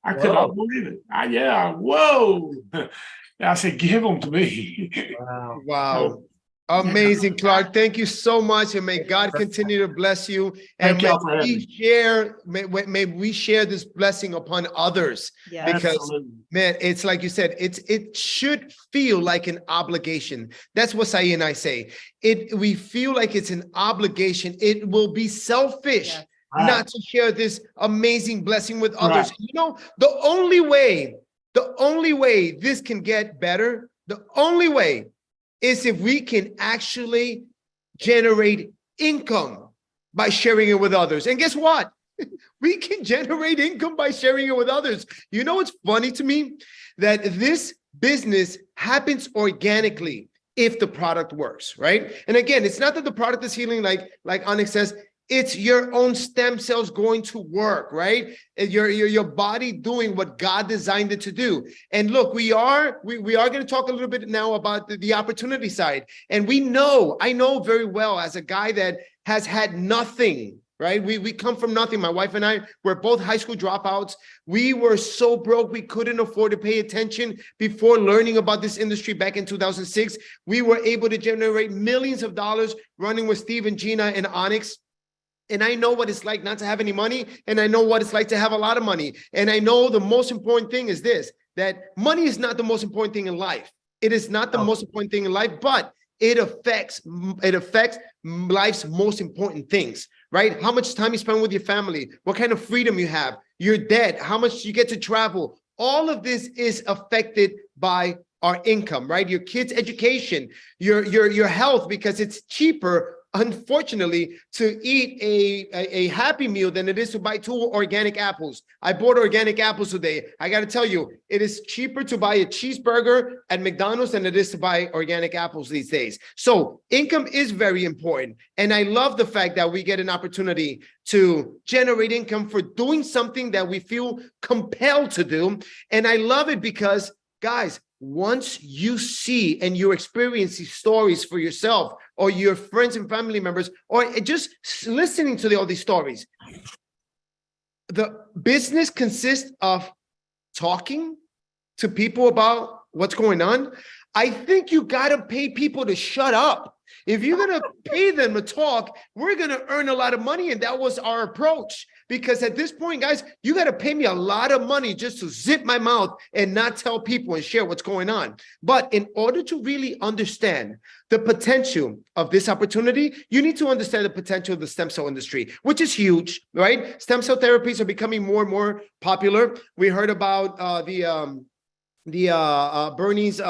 I could not believe it. Whoa. I said, give them to me. Wow. Amazing, Clark. Thank you so much. And may God continue to bless you. And may we share this blessing upon others. Yeah. Because Absolutely. man, it's like you said, it should feel like an obligation. That's what Sai and I say. We feel like it's an obligation. It will be selfish. Yes. Not to share this amazing blessing with others. You know, the only way this can get better, the only way is if we can actually generate income by sharing it with others. And guess what? We can generate income by sharing it with others. You know what's funny to me? That this business happens organically if the product works, right? And again, it's not that the product is healing like Onyx says. It's your own stem cells going to work, right? Your body doing what God designed it to do. And look, we are going to talk a little bit now about the opportunity side. And I know very well as a guy that has had nothing, right? We come from nothing. My wife and I were both high school dropouts. We were so broke, we couldn't afford to pay attention before learning about this industry back in 2006. We were able to generate millions of dollars running with Steve and Gina and Onyx. And I know what it's like not to have any money. And I know what it's like to have a lot of money. And I know the most important thing is this, that money is not the most important thing in life. It is not the most important thing in life, but it affects life's most important things, right? How much time you spend with your family, what kind of freedom you have, your debt, how much you get to travel. All of this is affected by our income, right? Your kids' education, your health, because it's cheaper unfortunately, to eat a Happy Meal than it is to buy 2 organic apples. I bought organic apples today. I got to tell you, it is cheaper to buy a cheeseburger at McDonald's than it is to buy organic apples these days. So income is very important. And I love the fact that we get an opportunity to generate income for doing something that we feel compelled to do. And I love it because, guys, once you see and you experience these stories for yourself or your friends and family members, or just listening to all these stories, the business consists of talking to people about what's going on. I think you got to pay people to shut up. If you're going to pay them to talk, we're going to earn a lot of money. And that was our approach. Because at this point, guys, you got to pay me a lot of money just to zip my mouth and not tell people and share what's going on. But in order to really understand the potential of this opportunity, you need to understand the potential of the stem cell industry, which is huge, right? Stem cell therapies are becoming more and more popular. We heard about Bernie's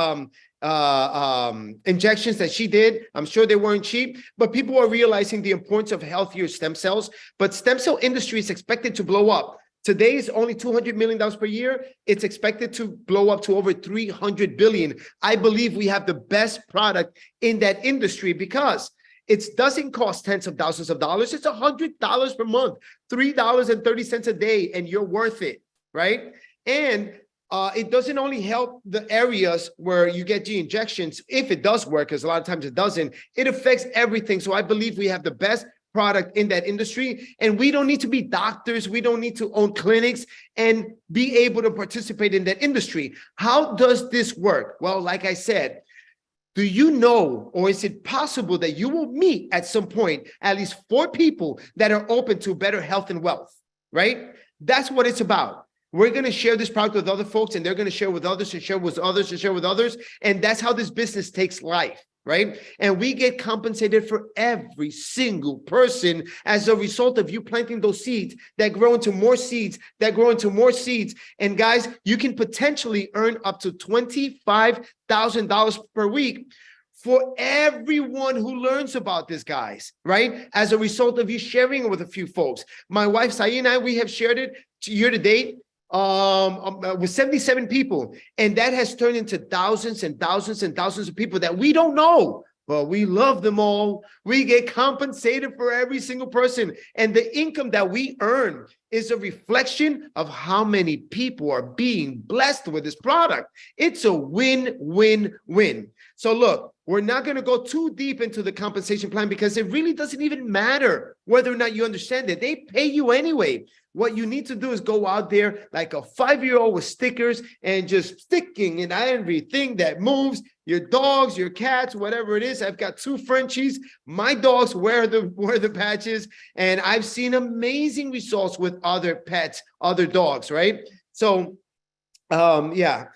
injections that she did. I'm sure they weren't cheap, but people are realizing the importance of healthier stem cells. But stem cell industry is expected to blow up. Today is only $200 million per year. It's expected to blow up to over $300 billion. I believe we have the best product in that industry because it doesn't cost tens of thousands of dollars. It's $100 per month, $3.30 a day, and you're worth it, right? And it doesn't only help the areas where you get the injections, if it does work, because a lot of times it doesn't, it affects everything. So I believe we have the best product in that industry, and we don't need to be doctors. We don't need to own clinics and be able to participate in that industry. How does this work? Well, like I said, do you know, or is it possible that you will meet at some point at least 4 people that are open to better health and wealth, right? That's what it's about. We're going to share this product with other folks, and they're going to share with others and share with others and share with others. And that's how this business takes life, right? And we get compensated for every single person as a result of you planting those seeds that grow into more seeds, that grow into more seeds. And guys, you can potentially earn up to $25,000 per week for everyone who learns about this, guys, right? As a result of you sharing it with a few folks. My wife, Sai, and I, we have shared it year to date with 77 people, and that has turned into thousands and thousands and thousands of people that we don't know, but we love them all. We get compensated for every single person, and the income that we earn is a reflection of how many people are being blessed with this product. It's a win-win-win. So look, we're not going to go too deep into the compensation plan because it really doesn't even matter whether or not you understand it. They pay you anyway. What you need to do is go out there like a 5-year-old with stickers and just sticking in everything that moves, your dogs, your cats, whatever it is. I've got 2 Frenchies. My dogs wear the patches, and I've seen amazing results with other pets, other dogs, right? So, yeah.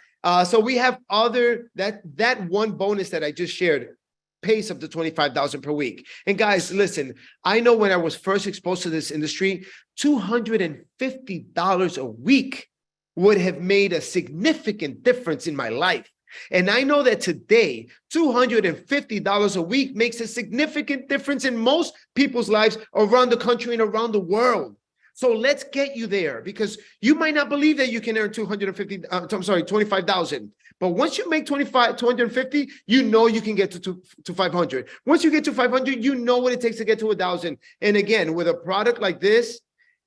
So we have that one bonus that I just shared pays up to $25,000 per week. And guys, listen, I know when I was first exposed to this industry, $250 a week would have made a significant difference in my life. And I know that today, $250 a week makes a significant difference in most people's lives around the country and around the world. So let's get you there, because you might not believe that you can earn 25,000. But once you make 250, you know you can get to 500. Once you get to 500, you know what it takes to get to 1,000. And again, with a product like this,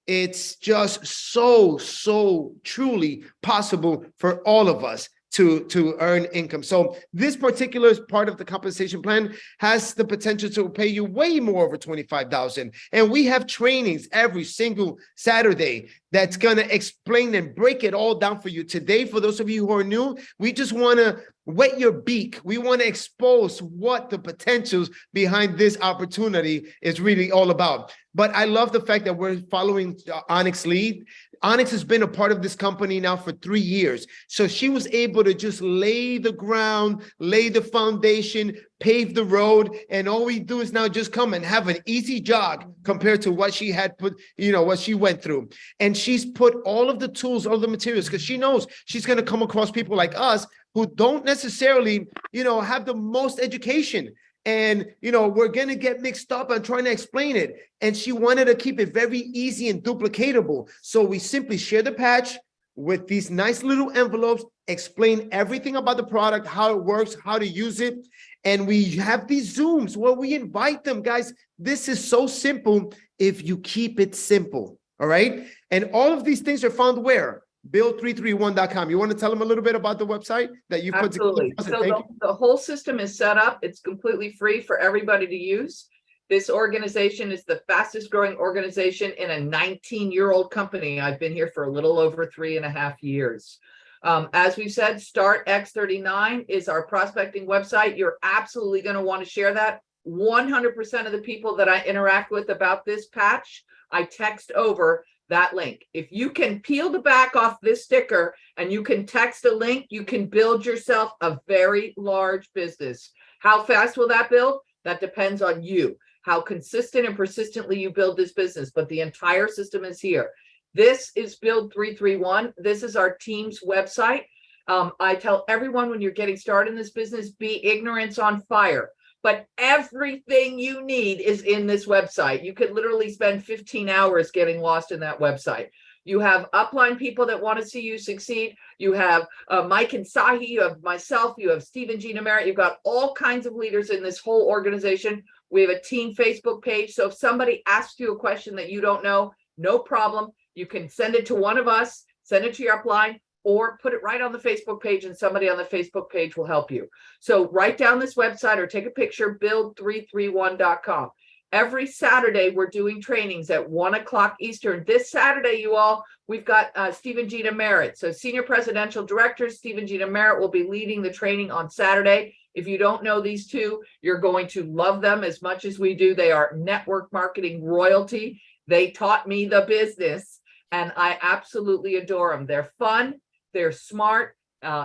it's just so truly possible for all of us to earn income. So this particular part of the compensation plan has the potential to pay you way more over $25,000. And we have trainings every single Saturday that's going to explain and break it all down for you. Today, for those of you who are new, we just want to wet your beak. We want to expose what the potentials behind this opportunity is really all about. But I love the fact that we're following Onyx's lead. Onyx has been a part of this company now for 3 years. So she was able to just lay the ground, lay the foundation, pave the road. And all we do is now just come and have an easy jog compared to what she had put, what she went through. And she's put all of the tools, all the materials, because she knows she's going to come across people like us who don't necessarily, have the most education. and we're going to get mixed up on trying to explain it. And she wanted to keep it very easy and duplicatable. So we simply share the patch with these nice little envelopes, explain everything about the product, how it works, how to use it. And we have these Zooms where we invite them. Guys, this is so simple if you keep it simple. All right. And all of these things are found where? Build331.com. You want to tell them a little bit about the website that you put together? Absolutely. So the whole system is set up. It's completely free for everybody to use. This organization is the fastest growing organization in a 19-year-old company. I've been here for a little over 3.5 years. As we've said, Start X39 is our prospecting website. You're absolutely going to want to share that. 100% of the people that I interact with about this patch, I text over that link. If you can peel the back off this sticker and you can text a link, you can build yourself a very large business. How fast will that build? That depends on you, how consistent and persistently you build this business, but the entire system is here. This is Build 331. This is our team's website. I tell everyone when you're getting started in this business, be ignorance on fire. But everything you need is in this website. You could literally spend 15 hours getting lost in that website. You have upline people that want to see you succeed. You have Mike and Sahi, you have myself, you have Stephen Gina Merritt. You've got all kinds of leaders in this whole organization. We have a team Facebook page. So if somebody asks you a question that you don't know, no problem. You can send it to one of us, send it to your upline, or put it right on the Facebook page and somebody on the Facebook page will help you. So write down this website or take a picture, build331.com. Every Saturday, we're doing trainings at 1:00 Eastern. This Saturday, you all, we've got Stephen Gina Merritt. So Senior Presidential Director Stephen Gina Merritt will be leading the training on Saturday. If you don't know these two, you're going to love them as much as we do. They are network marketing royalty. They taught me the business, and I absolutely adore them. They're fun. They're smart.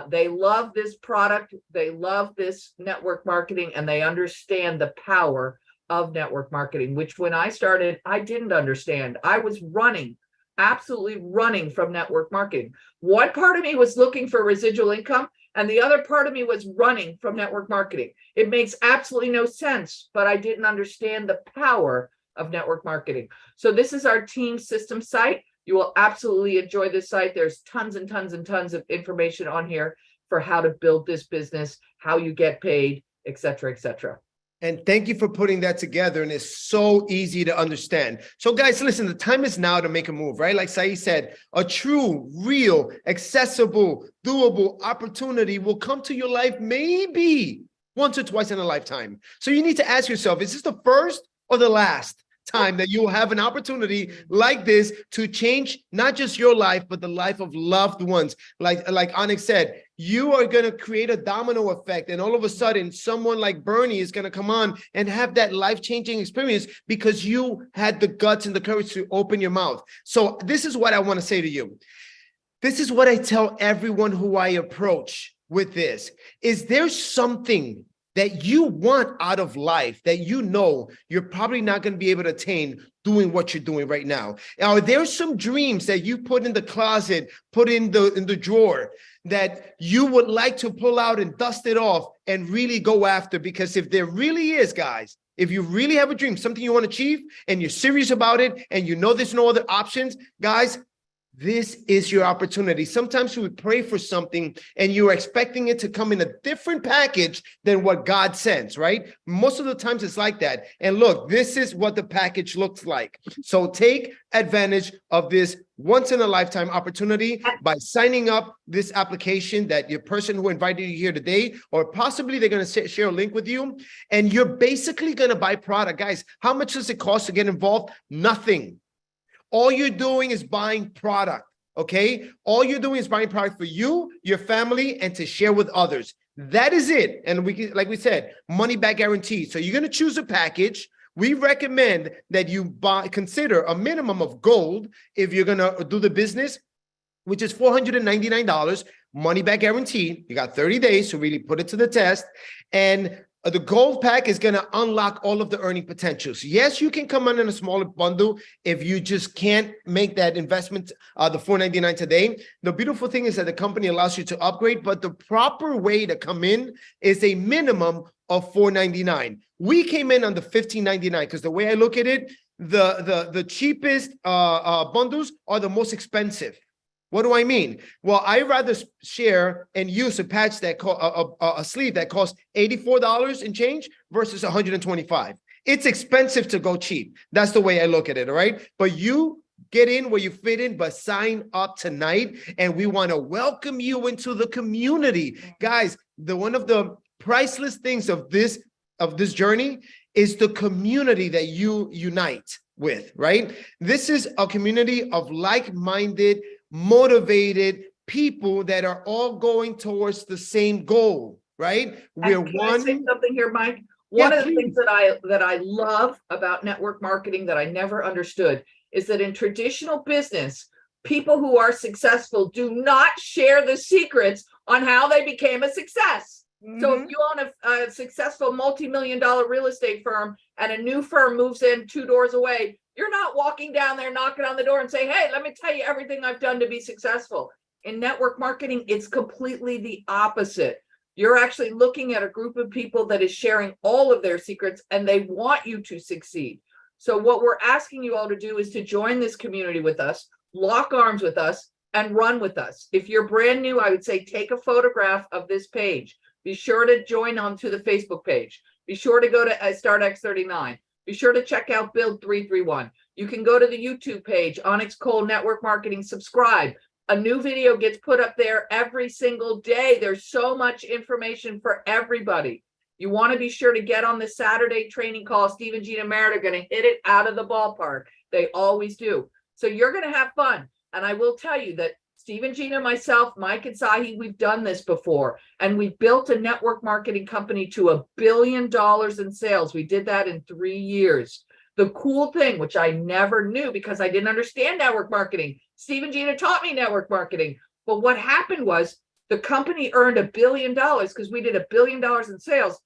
They love this product. They love this network marketing, and they understand the power of network marketing, which when I started, I didn't understand. I was running, absolutely running from network marketing. One part of me was looking for residual income, and the other part of me was running from network marketing. It makes absolutely no sense, but I didn't understand the power of network marketing. So this is our team system site. You will absolutely enjoy this site. There's tons and tons and tons of information on here for how to build this business, how you get paid, et cetera, et cetera. And thank you for putting that together. And it's so easy to understand. So guys, listen, the time is now to make a move, right? Like Saeed said, a true, real, accessible, doable opportunity will come to your life maybe once or twice in a lifetime. So you need to ask yourself, is this the first or the last time that you will have an opportunity like this to change not just your life, but the life of loved ones? Like Onyx said, you are going to create a domino effect. And all of a sudden, someone like Bernie is going to come on and have that life-changing experience because you had the guts and the courage to open your mouth. So this is what I want to say to you. This is what I tell everyone who I approach with this. Is there something that you want out of life that you know you're probably not going to be able to attain doing what you're doing right now? Are there some dreams that you put in the closet, put in the drawer that you would like to pull out and dust it off and really go after? Because if there really is, guys, if you really have a dream, something you want to achieve, and you're serious about it, and you know there's no other options, guys, this is your opportunity. Sometimes you would pray for something and you're expecting it to come in a different package than what God sends, right? Most of the times it's like that. And look, this is what the package looks like. So take advantage of this once in a lifetime opportunity by signing up this application that your person who invited you here today, or possibly they're going to share a link with you, and you're basically going to buy product. Guys, how much does it cost to get involved? Nothing. All you're doing is buying product, okay? All you're doing is buying product for you, your family, and to share with others. That is it. And like we said, money back guaranteed. So you're going to choose a package. We recommend that you consider a minimum of gold if you're going to do the business, which is $499, money back guaranteed. You got 30 days to really put it to the test. And The gold pack is going to unlock all of the earning potentials. Yes, you can come in a smaller bundle if you just can't make that investment, the $4.99 today. The beautiful thing is that the company allows you to upgrade, but the proper way to come in is a minimum of $4.99. We came in on the $15.99 because the way I look at it, the cheapest bundles are the most expensive. What do I mean? Well, I rather share and use a patch that a sleeve that costs $84 and change versus $125. It's expensive to go cheap. That's the way I look at it. All right. But you get in where you fit in, but sign up tonight. And we want to welcome you into the community. Guys, one of the priceless things of this journey is the community that you unite with, right? This is a community of like-minded, motivated people that are all going towards the same goal, right? We're Can I say something here, Mike? One of the things that I love about network marketing that I never understood is that in traditional business, people who are successful do not share the secrets on how they became a success. So if you own a successful multi-million-dollar real estate firm and a new firm moves in 2 doors away, you're not walking down there, knocking on the door and say, hey, let me tell you everything I've done to be successful. In network marketing, it's completely the opposite. You're actually looking at a group of people that is sharing all of their secrets and they want you to succeed. So what we're asking you all to do is to join this community with us, lock arms with us, and run with us. If you're brand new, I would say take a photograph of this page. Be sure to join onto the Facebook page. Be sure to go to Start X39. Be sure to check out Build 331. You can go to the YouTube page, Onyx Cole Network Marketing, subscribe. A new video gets put up there every single day. There's so much information for everybody. You want to be sure to get on the Saturday training call. Steve and Gina Merritt are going to hit it out of the ballpark. They always do. So you're going to have fun. And I will tell you that Steve and Gina, myself, Mike and Sahi, we've done this before. And we built a network marketing company to $1 billion in sales. We did that in 3 years. The cool thing, which I never knew because I didn't understand network marketing, Steve and Gina taught me network marketing. But what happened was the company earned $1 billion because we did $1 billion in sales.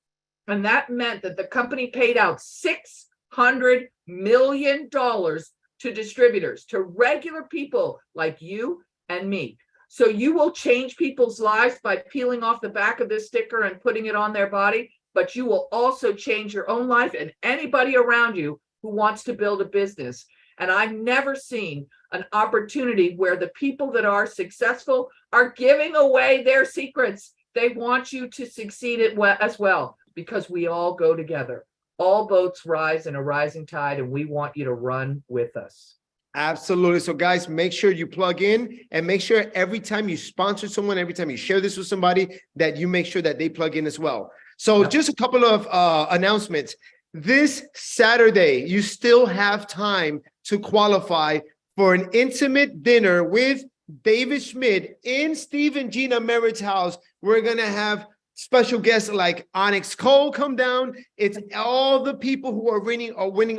And that meant that the company paid out $600 million to distributors, to regular people like you and me. So you will change people's lives by peeling off the back of this sticker and putting it on their body, but you will also change your own life and anybody around you who wants to build a business. And I've never seen an opportunity where the people that are successful are giving away their secrets. They want you to succeed as well, because we all go together. All boats rise in a rising tide, and we want you to run with us. Absolutely. So guys, make sure you plug in and make sure every time you sponsor someone, every time you share this with somebody, that you make sure that they plug in as well. So just a couple of announcements. This Saturday, you still have time to qualify for an intimate dinner with David Schmidt in Steve and Gina Merritt's house. We're going to have special guests like Onyx Cole come down. It's all the people who are winning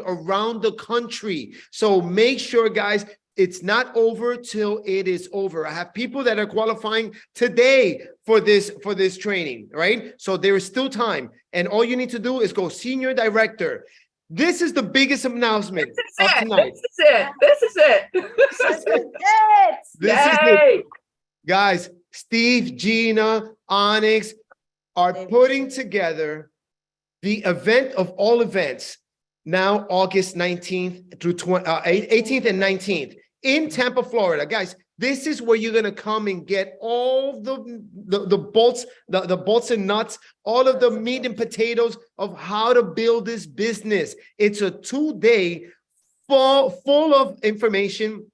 around the country. So make sure, guys, it's not over till it is over. I have people that are qualifying today for this training, right? So there is still time. And all you need to do is go Senior Director. This is the biggest announcement of tonight. This is it. This is it. Guys, Steve, Gina, Onyx are putting together the event of all events, now August 19th through 18th and 19th in Tampa, Florida. Guys, this is where you're going to come and get all the bolts, the bolts and nuts, all of the meat and potatoes of how to build this business. It's a 2-day full of information.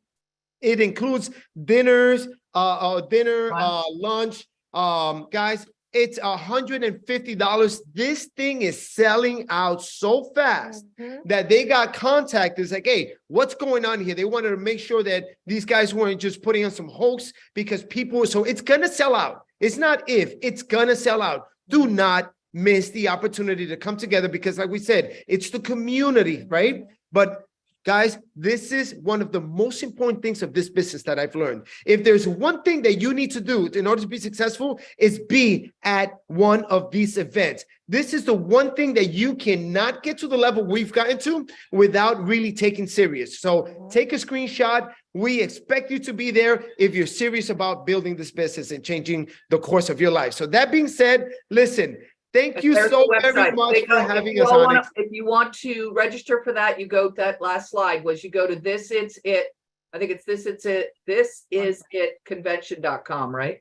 It includes dinners, lunch, guys. It's $150. This thing is selling out so fast that they got contacted. It's like, hey, what's going on here? They wanted to make sure that these guys weren't just putting on some hoax because people, so it's going to sell out. It's not if, it's going to sell out. Do not miss the opportunity to come together because like we said, it's the community, right? But Guys, this is one of the most important things of this business that I've learned. If there's one thing that you need to do in order to be successful, is be at one of these events. This is the one thing that you cannot get to the level we've gotten to without really taking serious. So take a screenshot. We expect you to be there if you're serious about building this business and changing the course of your life. So that being said, listen, thank you There's so the very website. much They for go- having you us all on. wanna- If you want to register for that, you go, that last slide was you go to this, it's it. I think it's this, it's it, this is it convention.com, right?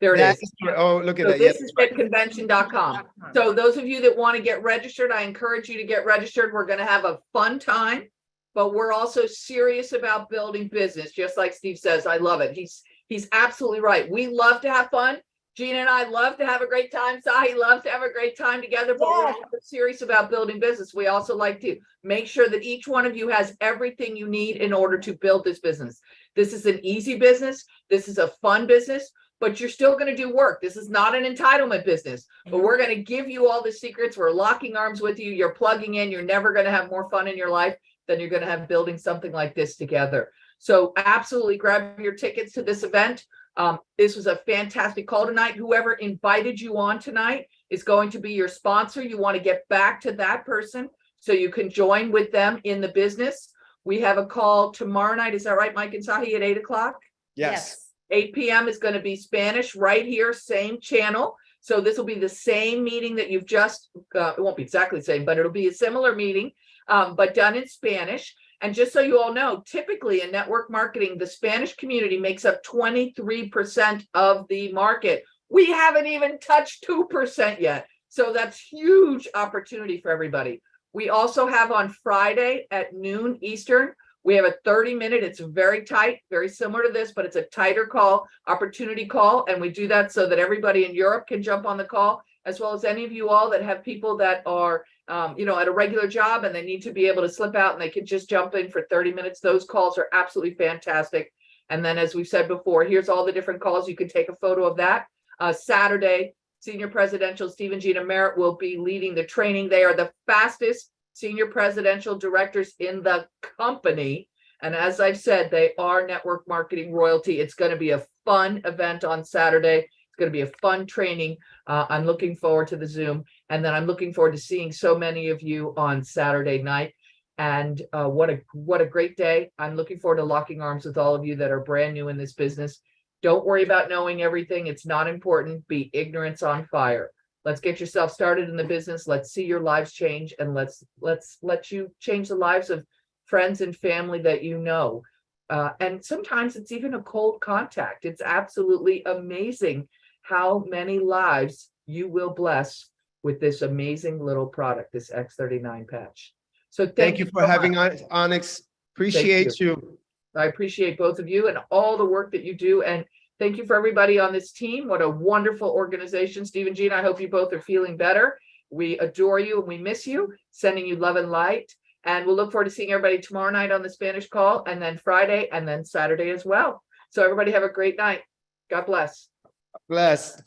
There it That is. is- oh, look at So that. Yes, this is it convention.com. So those of you that want to get registered, I encourage you to get registered. We're going to have a fun time, but we're also serious about building business. Just like Steve says, I love it. He's absolutely right. We love to have fun. Gina and I love to have a great time. Sahi loves to have a great time together, but we're Yes. also serious about building business. We also like to make sure that each one of you has everything you need in order to build this business. This is an easy business. This is a fun business, but you're still going to do work. This is not an entitlement business, but we're going to give you all the secrets. We're locking arms with you. You're plugging in. You're never going to have more fun in your life than you're going to have building something like this together. So absolutely grab your tickets to this event. This was a fantastic call tonight. Whoever invited you on tonight is going to be your sponsor. You want to get back to that person so you can join with them in the business. We have a call tomorrow night. Is that right, Mike and Sahi, at 8 o'clock? yes. 8 p.m. is going to be Spanish right here, same channel. So this will be the same meeting that you've just, it won't be exactly the same, but it'll be a similar meeting, but done in Spanish. And just so you all know, typically in network marketing, the Spanish community makes up 23% of the market. We haven't even touched 2% yet. So that's huge opportunity for everybody. We also have on Friday at noon Eastern, we have a 30-minute, it's very tight, very similar to this, but it's a tighter call, opportunity call. And we do that so that everybody in Europe can jump on the call, as well as any of you all that have people that are at a regular job and they need to be able to slip out and they can just jump in for 30 minutes. Those calls are absolutely fantastic. And then, as we've said before, here's all the different calls. You can take a photo of that. Saturday, Senior Presidential Steve and Gina Merritt will be leading the training. They are the fastest senior presidential directors in the company. And as I've said, they are network marketing royalty. It's going to be a fun event on Saturday. It's going to be a fun training. I'm looking forward to the Zoom. And then I'm looking forward to seeing so many of you on Saturday night. And what a great day. I'm looking forward to locking arms with all of you that are brand new in this business. Don't worry about knowing everything. It's not important. Be ignorance on fire. Let's get yourself started in the business. Let's see your lives change, and let's let you change the lives of friends and family that you know. And sometimes it's even a cold contact. It's absolutely amazing how many lives you will bless with this amazing little product, this X39 patch. So Thank you for so having much. us, Onyx. Appreciate you. I appreciate both of you and all the work that you do. And thank you for everybody on this team. What a wonderful organization. Steve and Gina, I hope you both are feeling better. We adore you and we miss you. Sending you love and light. And we'll look forward to seeing everybody tomorrow night on the Spanish call, and then Friday, and then Saturday as well. So everybody have a great night. God bless. Bless.